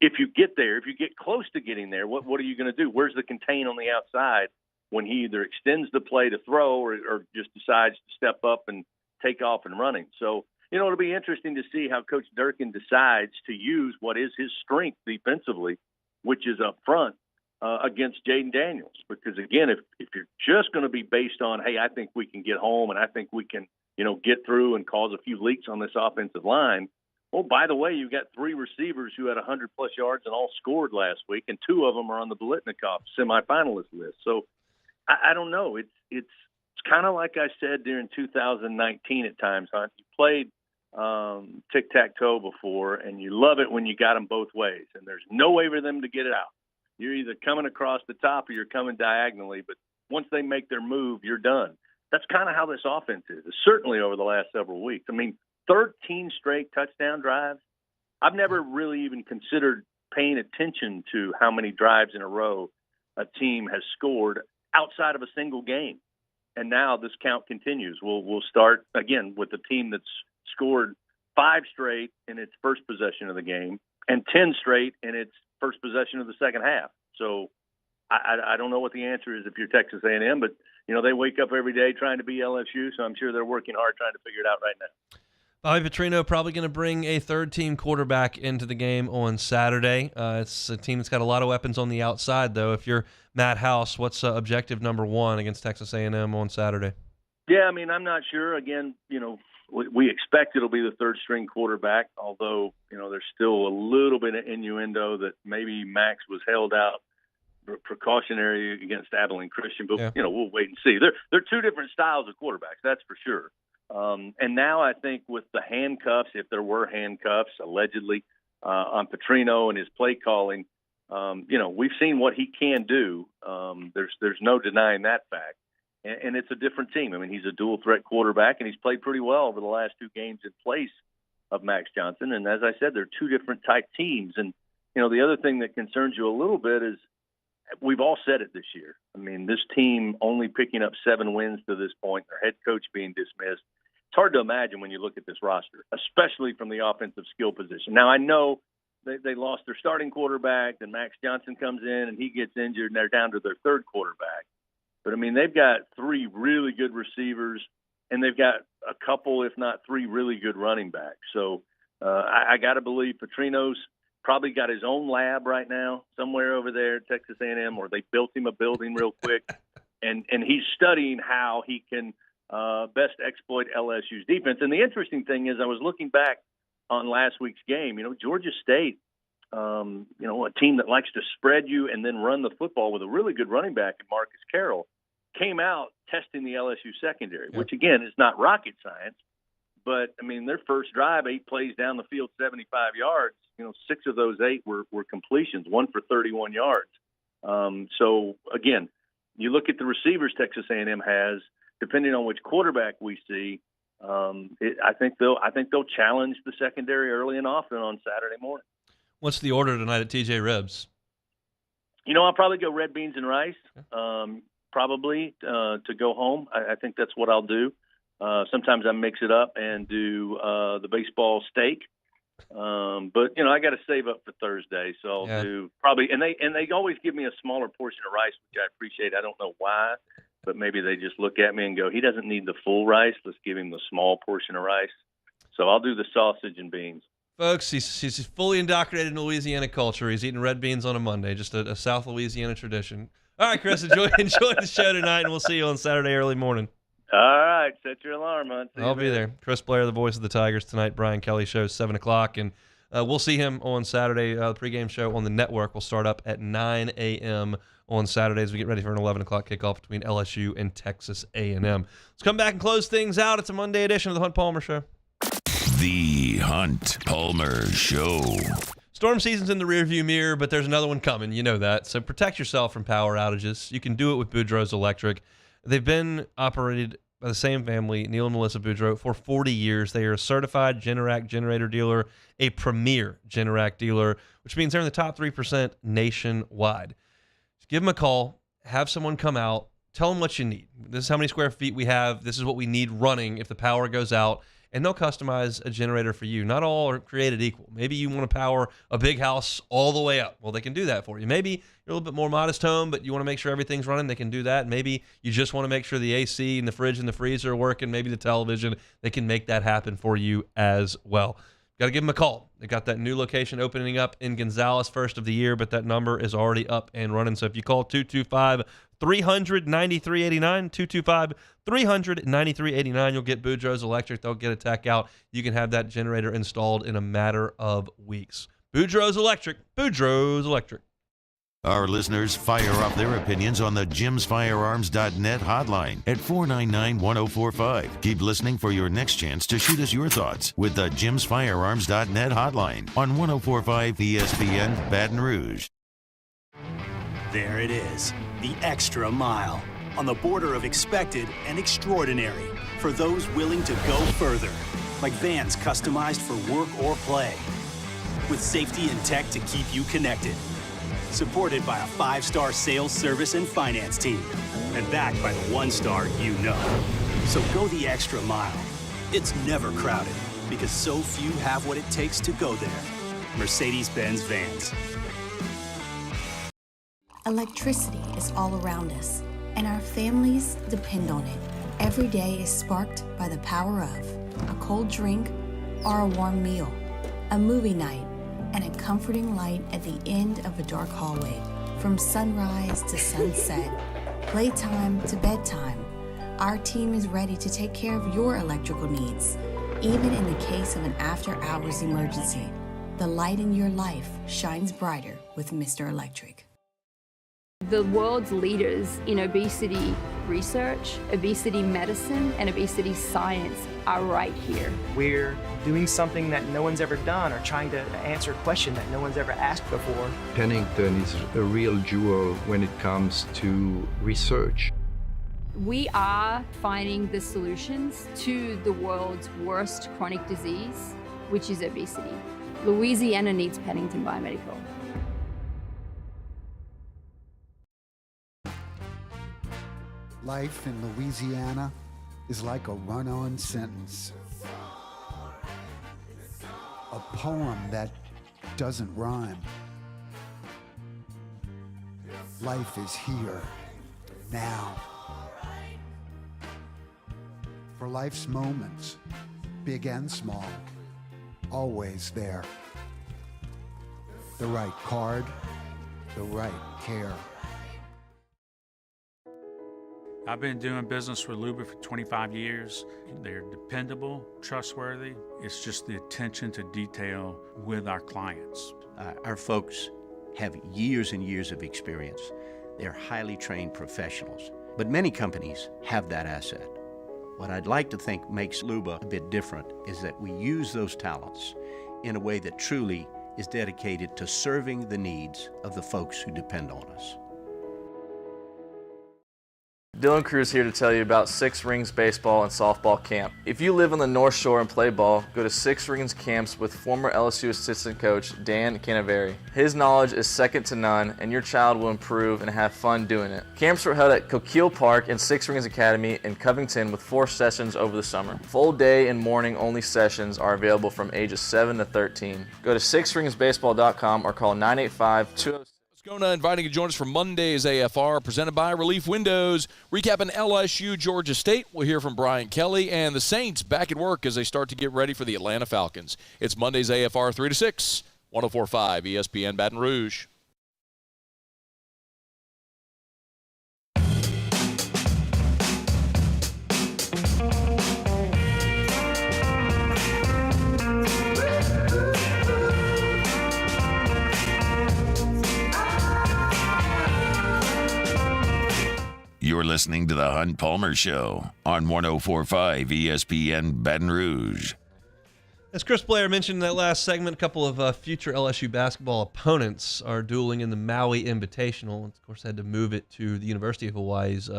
if you get there, if you get close to getting there, what are you going to do? Where's the contain on the outside when he either extends the play to throw or just decides to step up and take off and running? So, it'll be interesting to see how Coach Durkin decides to use what is his strength defensively, which is up front against Jaden Daniels. Because, again, if you're just going to be based on, hey, I think we can get home and I think we can, get through and cause a few leaks on this offensive line. Oh, by the way, you've got 3 receivers who had 100-plus yards and all scored last week, and 2 of them are on the Biletnikoff semifinalist list. So I don't know. It's kind of like I said during 2019 at times, huh? You played tic-tac-toe before, and you love it when you got them both ways, and there's no way for them to get it out. You're either coming across the top or you're coming diagonally, but once they make their move, you're done. That's kind of how this offense is, certainly over the last several weeks. 13 straight touchdown drives. I've never really even considered paying attention to how many drives in a row a team has scored outside of a single game. And now this count continues. We'll start, again, with the team that's scored 5 straight in its first possession of the game and 10 straight in its first possession of the second half. So I don't know what the answer is if you're Texas A&M, but, they wake up every day trying to be LSU, so I'm sure they're working hard trying to figure it out right now.
Bobby Petrino probably going to bring a third-team quarterback into the game on Saturday. It's a team that's got a lot of weapons on the outside, though. If you're Matt House, what's objective number 1 against Texas A&M on Saturday?
Yeah, I'm not sure. Again, we expect it'll be the third-string quarterback, although, there's still a little bit of innuendo that maybe Max was held out precautionary against Abilene Christian, but, we'll wait and see. They're 2 different styles of quarterbacks, that's for sure. And now I think with the handcuffs, if there were handcuffs, allegedly, on Petrino and his play calling, we've seen what he can do. There's no denying that fact. And it's a different team. I mean, he's a dual threat quarterback, and he's played pretty well over the last 2 games in place of Max Johnson. And as I said, they're 2 different type teams. And, the other thing that concerns you a little bit is we've all said it this year. I mean, this team only picking up 7 wins to this point, their head coach being dismissed. It's hard to imagine when you look at this roster, especially from the offensive skill position. Now, I know they lost their starting quarterback, then Max Johnson comes in and he gets injured, and they're down to their 3rd quarterback. But, I mean, they've got 3 really good receivers, and they've got a couple, if not 3, really good running backs. So I got to believe Petrino's probably got his own lab right now somewhere over there at Texas A&M, or they built him a building real quick, and he's studying how he can best exploit LSU's defense. And the interesting thing is I was looking back on last week's game. Georgia State, a team that likes to spread you and then run the football with a really good running back in Marcus Carroll, came out testing the LSU secondary, which, again, is not rocket science. But, I mean, their first drive, 8 plays down the field, 75 yards. 6 of those 8 were completions, 1 for 31 yards. So, again, you look at the receivers Texas A&M has, depending on which quarterback we see, I think they'll challenge the secondary early and often on Saturday morning.
What's the order tonight at TJ Ribs?
I'll probably go red beans and rice, probably to go home. I think that's what I'll do. Sometimes I mix it up and do the baseball steak. But I got to save up for Thursday, so I'll do probably. And they always give me a smaller portion of rice, which I appreciate. I don't know why, but maybe they just look at me and go, "He doesn't need the full rice. Let's give him the small portion of rice." So I'll do the sausage and beans.
Folks, he's fully indoctrinated in Louisiana culture. He's eating red beans on a Monday, just a South Louisiana tradition. All right, Chris, enjoy the show tonight, and we'll see you on Saturday early morning.
All right, set your alarm, man.
I'll be there. Chris Blair, the voice of the Tigers tonight. Brian Kelly show 7 o'clock, and we'll see him on Saturday. The pregame show on the network will start up at 9 a.m. on Saturday as we get ready for an 11 o'clock kickoff between LSU and Texas A&M. Let's come back and close things out. It's a Monday edition of the Hunt Palmer Show.
The Hunt Palmer Show.
Storm season's in the rearview mirror, but there's another one coming. You know that. So protect yourself from power outages. You can do it with Boudreaux's Electric. They've been operated by the same family, Neil and Melissa Boudreaux, for 40 years. They are a certified Generac generator dealer, a premier Generac dealer, which means they're in the top 3% nationwide. Just give them a call, have someone come out, tell them what you need. This is how many square feet we have. This is what we need running if the power goes out. And they'll customize a generator for you. Not all are created equal. Maybe you want to power a big house all the way up. Well, they can do that for you. Maybe you're a little bit more modest home, but you want to make sure everything's running. They can do that. Maybe you just want to make sure the AC and the fridge and the freezer are working. Maybe the television. They can make that happen for you as well. Got to give them a call. They got that new location opening up in Gonzales, first of the year, but that number is already up and running. So if you call 225-300-9389, 225-300-9389, you'll get Boudreaux's Electric. They'll get a tech out. You can have that generator installed in a matter of weeks. Boudreaux's Electric. Boudreaux's Electric.
Our listeners fire off their opinions on the jimsfirearms.net hotline at 499-1045. Keep listening for your next chance to shoot us your thoughts with the jimsfirearms.net hotline on 1045 ESPN Baton Rouge.
There it is, the extra mile, on the border of expected and extraordinary for those willing to go further, like vans customized for work or play, with safety and tech to keep you connected. Supported by a 5-star sales, service, and finance team. And backed by the 1-star you know. So go the extra mile. It's never crowded because so few have what it takes to go there. Mercedes-Benz Vans.
Electricity is all around us, and our families depend on it. Every day is sparked by the power of a cold drink or a warm meal, a movie night, and a comforting light at the end of a dark hallway. From sunrise to sunset, playtime to bedtime, our team is ready to take care of your electrical needs. Even in the case of an after-hours emergency, the light in your life shines brighter with Mr. Electric.
The world's leaders in obesity research, obesity medicine, and obesity science are right here.
We're doing something that no one's ever done, or trying to answer a question that no one's ever asked before.
Pennington is a real jewel when it comes to research.
We are finding the solutions to the world's worst chronic disease, which is obesity. Louisiana needs Pennington Biomedical.
Life in Louisiana is like a run-on sentence. A poem that doesn't rhyme. Life is here, now. For life's moments, big and small, always there. The right card, the right care.
I've been doing business with Luba for 25 years. They're dependable, trustworthy. It's just the attention to detail with our clients.
Our folks have years and years of experience. They're highly trained professionals. But many companies have that asset. What I'd like to think makes Luba a bit different is that we use those talents in a way that truly is dedicated to serving the needs of the folks who depend on us.
Dylan Cruz here to tell you about Six Rings Baseball and Softball Camp. If you live on the North Shore and play ball, go to Six Rings Camps with former LSU assistant coach Dan Canaveri. His knowledge is second to none, and your child will improve and have fun doing it. Camps were held at Coquille Park and Six Rings Academy in Covington with 4 sessions over the summer. Full day and morning only sessions are available from ages 7 to 13. Go to sixringsbaseball.com or call 985-206.
Moscona inviting you to join us for Monday's AFR, presented by Relief Windows. Recapping LSU, Georgia State. We'll hear from Brian Kelly and the Saints back at work as they start to get ready for the Atlanta Falcons. It's Monday's AFR 3 to 6, 104.5 ESPN Baton Rouge.
You're listening to the Hunt Palmer Show on 104.5 ESPN Baton Rouge.
As Chris Blair mentioned in that last segment, a couple of future LSU basketball opponents are dueling in the Maui Invitational. Of course, had to move it to the University of Hawaii's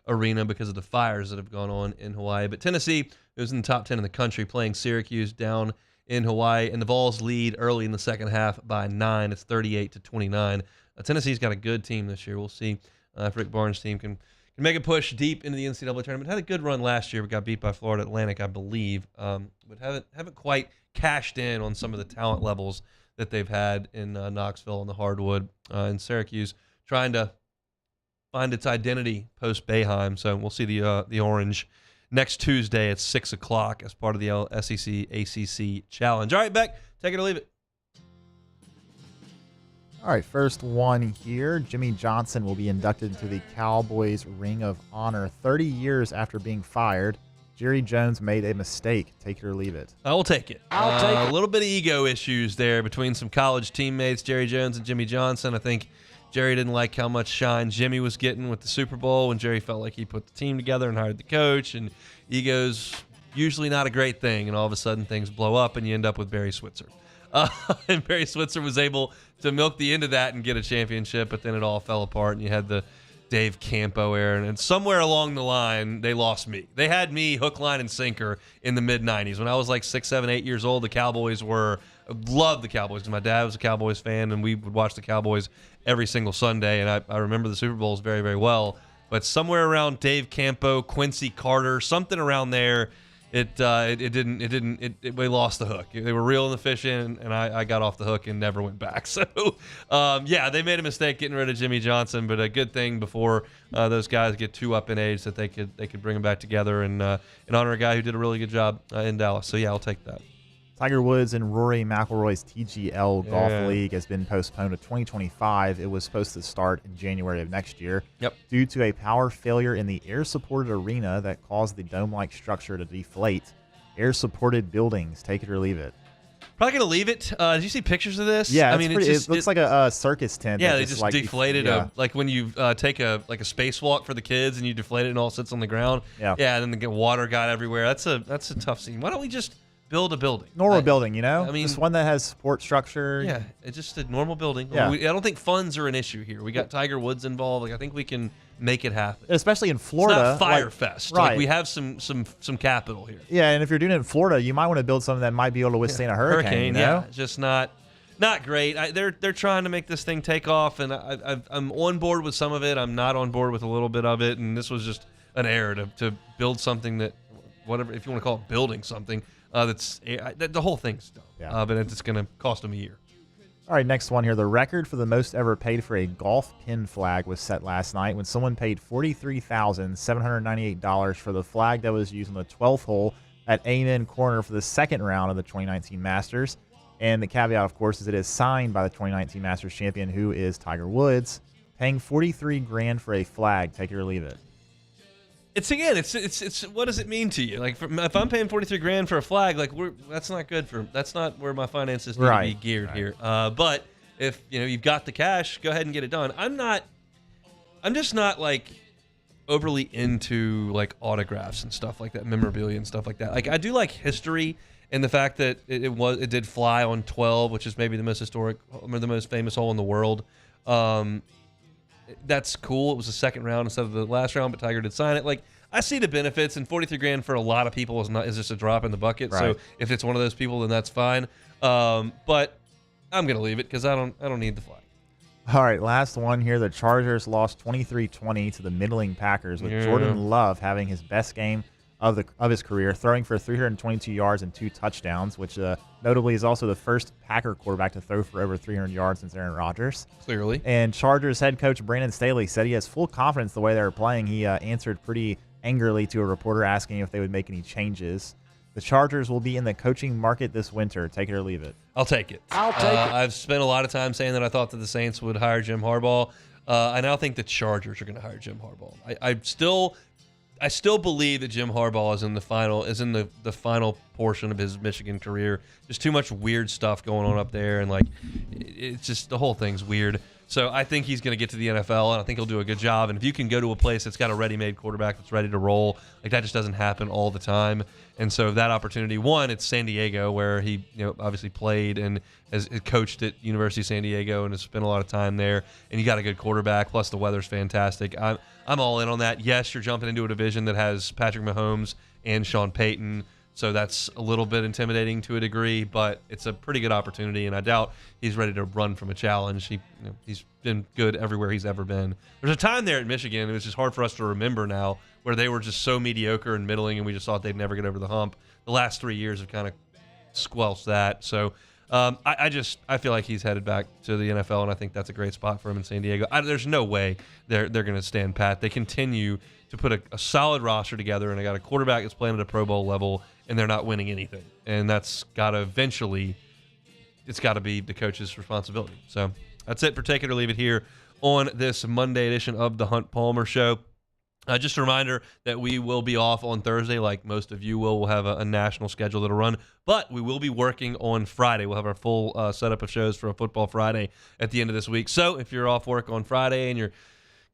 arena because of the fires that have gone on in Hawaii. But Tennessee, who's in the top 10 in the country, playing Syracuse down in Hawaii, and the Vols lead early in the second half by 9. It's 38-29. Tennessee's got a good team this year. We'll see if Rick Barnes' team can make a push deep into the NCAA tournament. Had a good run last year, but got beat by Florida Atlantic, I believe. But haven't quite cashed in on some of the talent levels that they've had in Knoxville on the hardwood. And Syracuse trying to find its identity post Boeheim. So we'll see the Orange next Tuesday at 6 o'clock as part of the SEC ACC Challenge. All right, Beck, take it or leave it.
All right, first one here. Jimmy Johnson will be inducted into the Cowboys Ring of Honor 30 years after being fired. Jerry Jones made a mistake. Take it or leave it.
I will take it.
I'll take it.
A little bit of ego issues there between some college teammates, Jerry Jones and Jimmy Johnson. I think Jerry didn't like how much shine Jimmy was getting with the Super Bowl, and Jerry felt like he put the team together and hired the coach, and ego's usually not a great thing, and all of a sudden things blow up and you end up with Barry Switzer. And Barry Switzer was able to milk the end of that and get a championship, but then it all fell apart, and you had the Dave Campo era, and somewhere along the line, they lost me. They had me hook, line, and sinker in the mid-'90s. When I was like 6, 7, 8 years old, the Cowboys loved the Cowboys, because my dad was a Cowboys fan, and we would watch the Cowboys every single Sunday, and I remember the Super Bowls very, very well. But somewhere around Dave Campo, Quincy Carter, something around there, we lost the hook. They were real and efficient, and I got off the hook and never went back. So, they made a mistake getting rid of Jimmy Johnson, but a good thing before those guys get too up in age that they could bring them back together and honor a guy who did a really good job in Dallas. So, yeah, I'll take that.
Tiger Woods and Rory McIlroy's TGL Golf League has been postponed to 2025. It was supposed to start in January of next year.
Yep.
Due to a power failure in the air-supported arena that caused the dome-like structure to deflate. Air-supported buildings, take it or leave it.
Probably going to leave it. Did you see pictures of this?
Yeah,
I mean,
it looks like a circus tent.
Yeah,
that
they just
like,
deflated like when you take a spacewalk for the kids and you deflate it and all sits on the ground.
Yeah.
Yeah, and then the water got everywhere. That's a tough scene. Why don't we just build a building?
Normal building, you know?
I mean,
just one that has support structure.
Yeah, it's just a normal building.
Yeah.
I don't think funds are an issue here. We got Tiger Woods involved. Like I think we can make it happen.
Especially in Florida.
It's not Fire Fest.
Right.
Like we have some capital here.
Yeah, and if you're doing it in Florida, you might want to build something that might be able to withstand a hurricane. You know?
Yeah, just not great. They're trying to make this thing take off, and I'm on board with some of it. I'm not on board with a little bit of it, and this was just an error to build something that, whatever, if you want to call it building something, the whole thing's dumb.
Yeah.
But it's going to cost them a year.
All right, next one here. The record for the most ever paid for a golf pin flag was set last night when someone paid $43,798 for the flag that was used on the 12th hole at Amen Corner for the second round of the 2019 Masters. And the caveat, of course, is it is signed by the 2019 Masters champion, who is Tiger Woods, paying $43,000 for a flag. Take it or leave it.
It's what does it mean to you? Like if I'm paying $43,000 for a flag, like that's not good that's not where my finances need to be geared here. But if you've got the cash, go ahead and get it done. I'm just not like overly into like autographs and stuff like that, memorabilia and stuff like that. Like I do like history and the fact that it did fly on 12, which is maybe the most historic or the most famous hole in the world. That's cool. It was the second round instead of the last round, but Tiger did sign it. Like I see the benefits, and $43,000 for a lot of people is just a drop in the bucket.
Right.
So if it's one of those people, then that's fine. But I'm gonna leave it because I don't need the flag.
All right, last one here. The Chargers lost 23-20 to the middling Packers, with Jordan Love having his best game of his career, throwing for 322 yards and 2 touchdowns, which notably is also the first Packer quarterback to throw for over 300 yards since Aaron Rodgers.
Clearly.
And Chargers head coach Brandon Staley said he has full confidence the way they were playing. He answered pretty angrily to a reporter asking if they would make any changes. The Chargers will be in the coaching market this winter. Take it or leave it.
I'll take it. I've spent a lot of time saying that I thought that the Saints would hire Jim Harbaugh. I now think the Chargers are going to hire Jim Harbaugh. I still believe that Jim Harbaugh is in the final portion of his Michigan career. There's too much weird stuff going on up there, and like it's just the whole thing's weird. So I think he's going to get to the NFL, and I think he'll do a good job. And if you can go to a place that's got a ready-made quarterback that's ready to roll, like that just doesn't happen all the time. And so that opportunity, one, it's San Diego, where he obviously played and has coached at University of San Diego and has spent a lot of time there. And you got a good quarterback, plus the weather's fantastic. I'm all in on that. Yes, you're jumping into a division that has Patrick Mahomes and Sean Payton, so that's a little bit intimidating to a degree, but it's a pretty good opportunity, and I doubt he's ready to run from a challenge. He's been good everywhere he's ever been. There's a time there at Michigan, it was just hard for us to remember now, where they were just so mediocre and middling, and we just thought they'd never get over the hump. The last 3 years have kind of squelched that. So I feel like he's headed back to the NFL, and I think that's a great spot for him in San Diego. There's no way they're going to stand pat. They continue to put a solid roster together, and they got a quarterback that's playing at a Pro Bowl level, and they're not winning anything. And that's got to eventually, it's got to be the coach's responsibility. So that's it for Take It or Leave It here on this Monday edition of the Hunt Palmer Show. Just a reminder that we will be off on Thursday, like most of you will. We'll have a national schedule that'll run, but we will be working on Friday. We'll have our full setup of shows for a Football Friday at the end of this week. So if you're off work on Friday and you're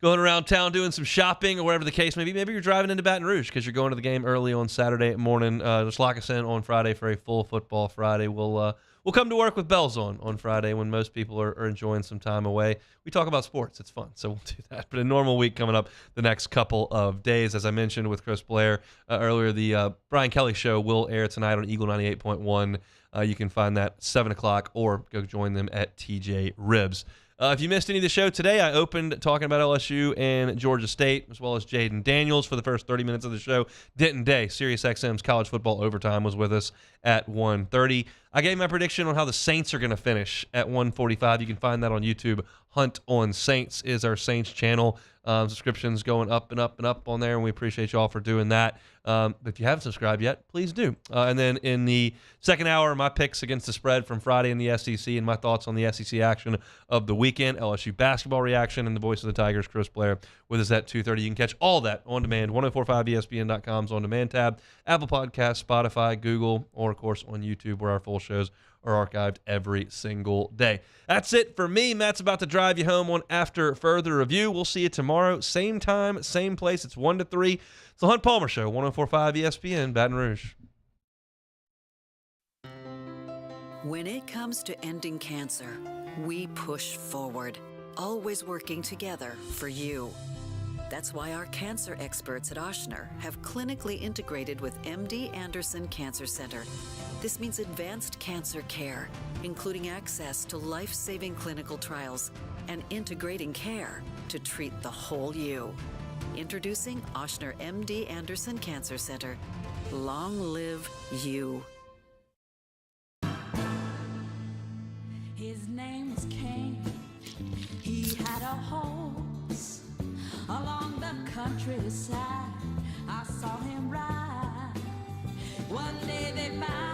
going around town doing some shopping or whatever the case may be, maybe you're driving into Baton Rouge because you're going to the game early on Saturday morning, just lock us in on Friday for a full Football Friday. We'll come to work with bells on Friday when most people are enjoying some time away. We talk about sports. It's fun, so we'll do that. But a normal week coming up the next couple of days. As I mentioned with Chris Blair earlier, the Brian Kelly Show will air tonight on Eagle 98.1. You can find that 7 o'clock or go join them at TJ Ribs. If you missed any of the show today, I opened talking about LSU and Georgia State, as well as Jaden Daniels for the first 30 minutes of the show. Denton Day, SiriusXM's college football overtime, was with us at 1:30. I gave my prediction on how the Saints are going to finish at 1:45. You can find that on YouTube. Hunt on Saints is our Saints channel. Subscriptions going up and up and up on there, and we appreciate you all for doing that. If you haven't subscribed yet, please do. And then in the second hour, my picks against the spread from Friday in the SEC and my thoughts on the SEC action of the weekend, LSU basketball reaction, and the voice of the Tigers, Chris Blair, with us at 2:30. You can catch all that on demand, 1045ESPN.com's on demand tab, Apple Podcasts, Spotify, Google, or of course on YouTube, where our full shows are archived every single day. That's it for me. Matt's about to drive you home on After Further Review. We'll see you tomorrow, same time, same place. It's 1 to 3. It's the Hunt Palmer Show, 104.5 ESPN, Baton Rouge.
When it comes to ending cancer, we push forward, always working together for you. That's why our cancer experts at Ochsner have clinically integrated with MD Anderson Cancer Center. This means advanced cancer care, including access to life-saving clinical trials and integrating care to treat the whole you. Introducing Ochsner MD Anderson Cancer Center. Long live you.
His name was Cain. He had a horse along the countryside. I saw him ride. One day they found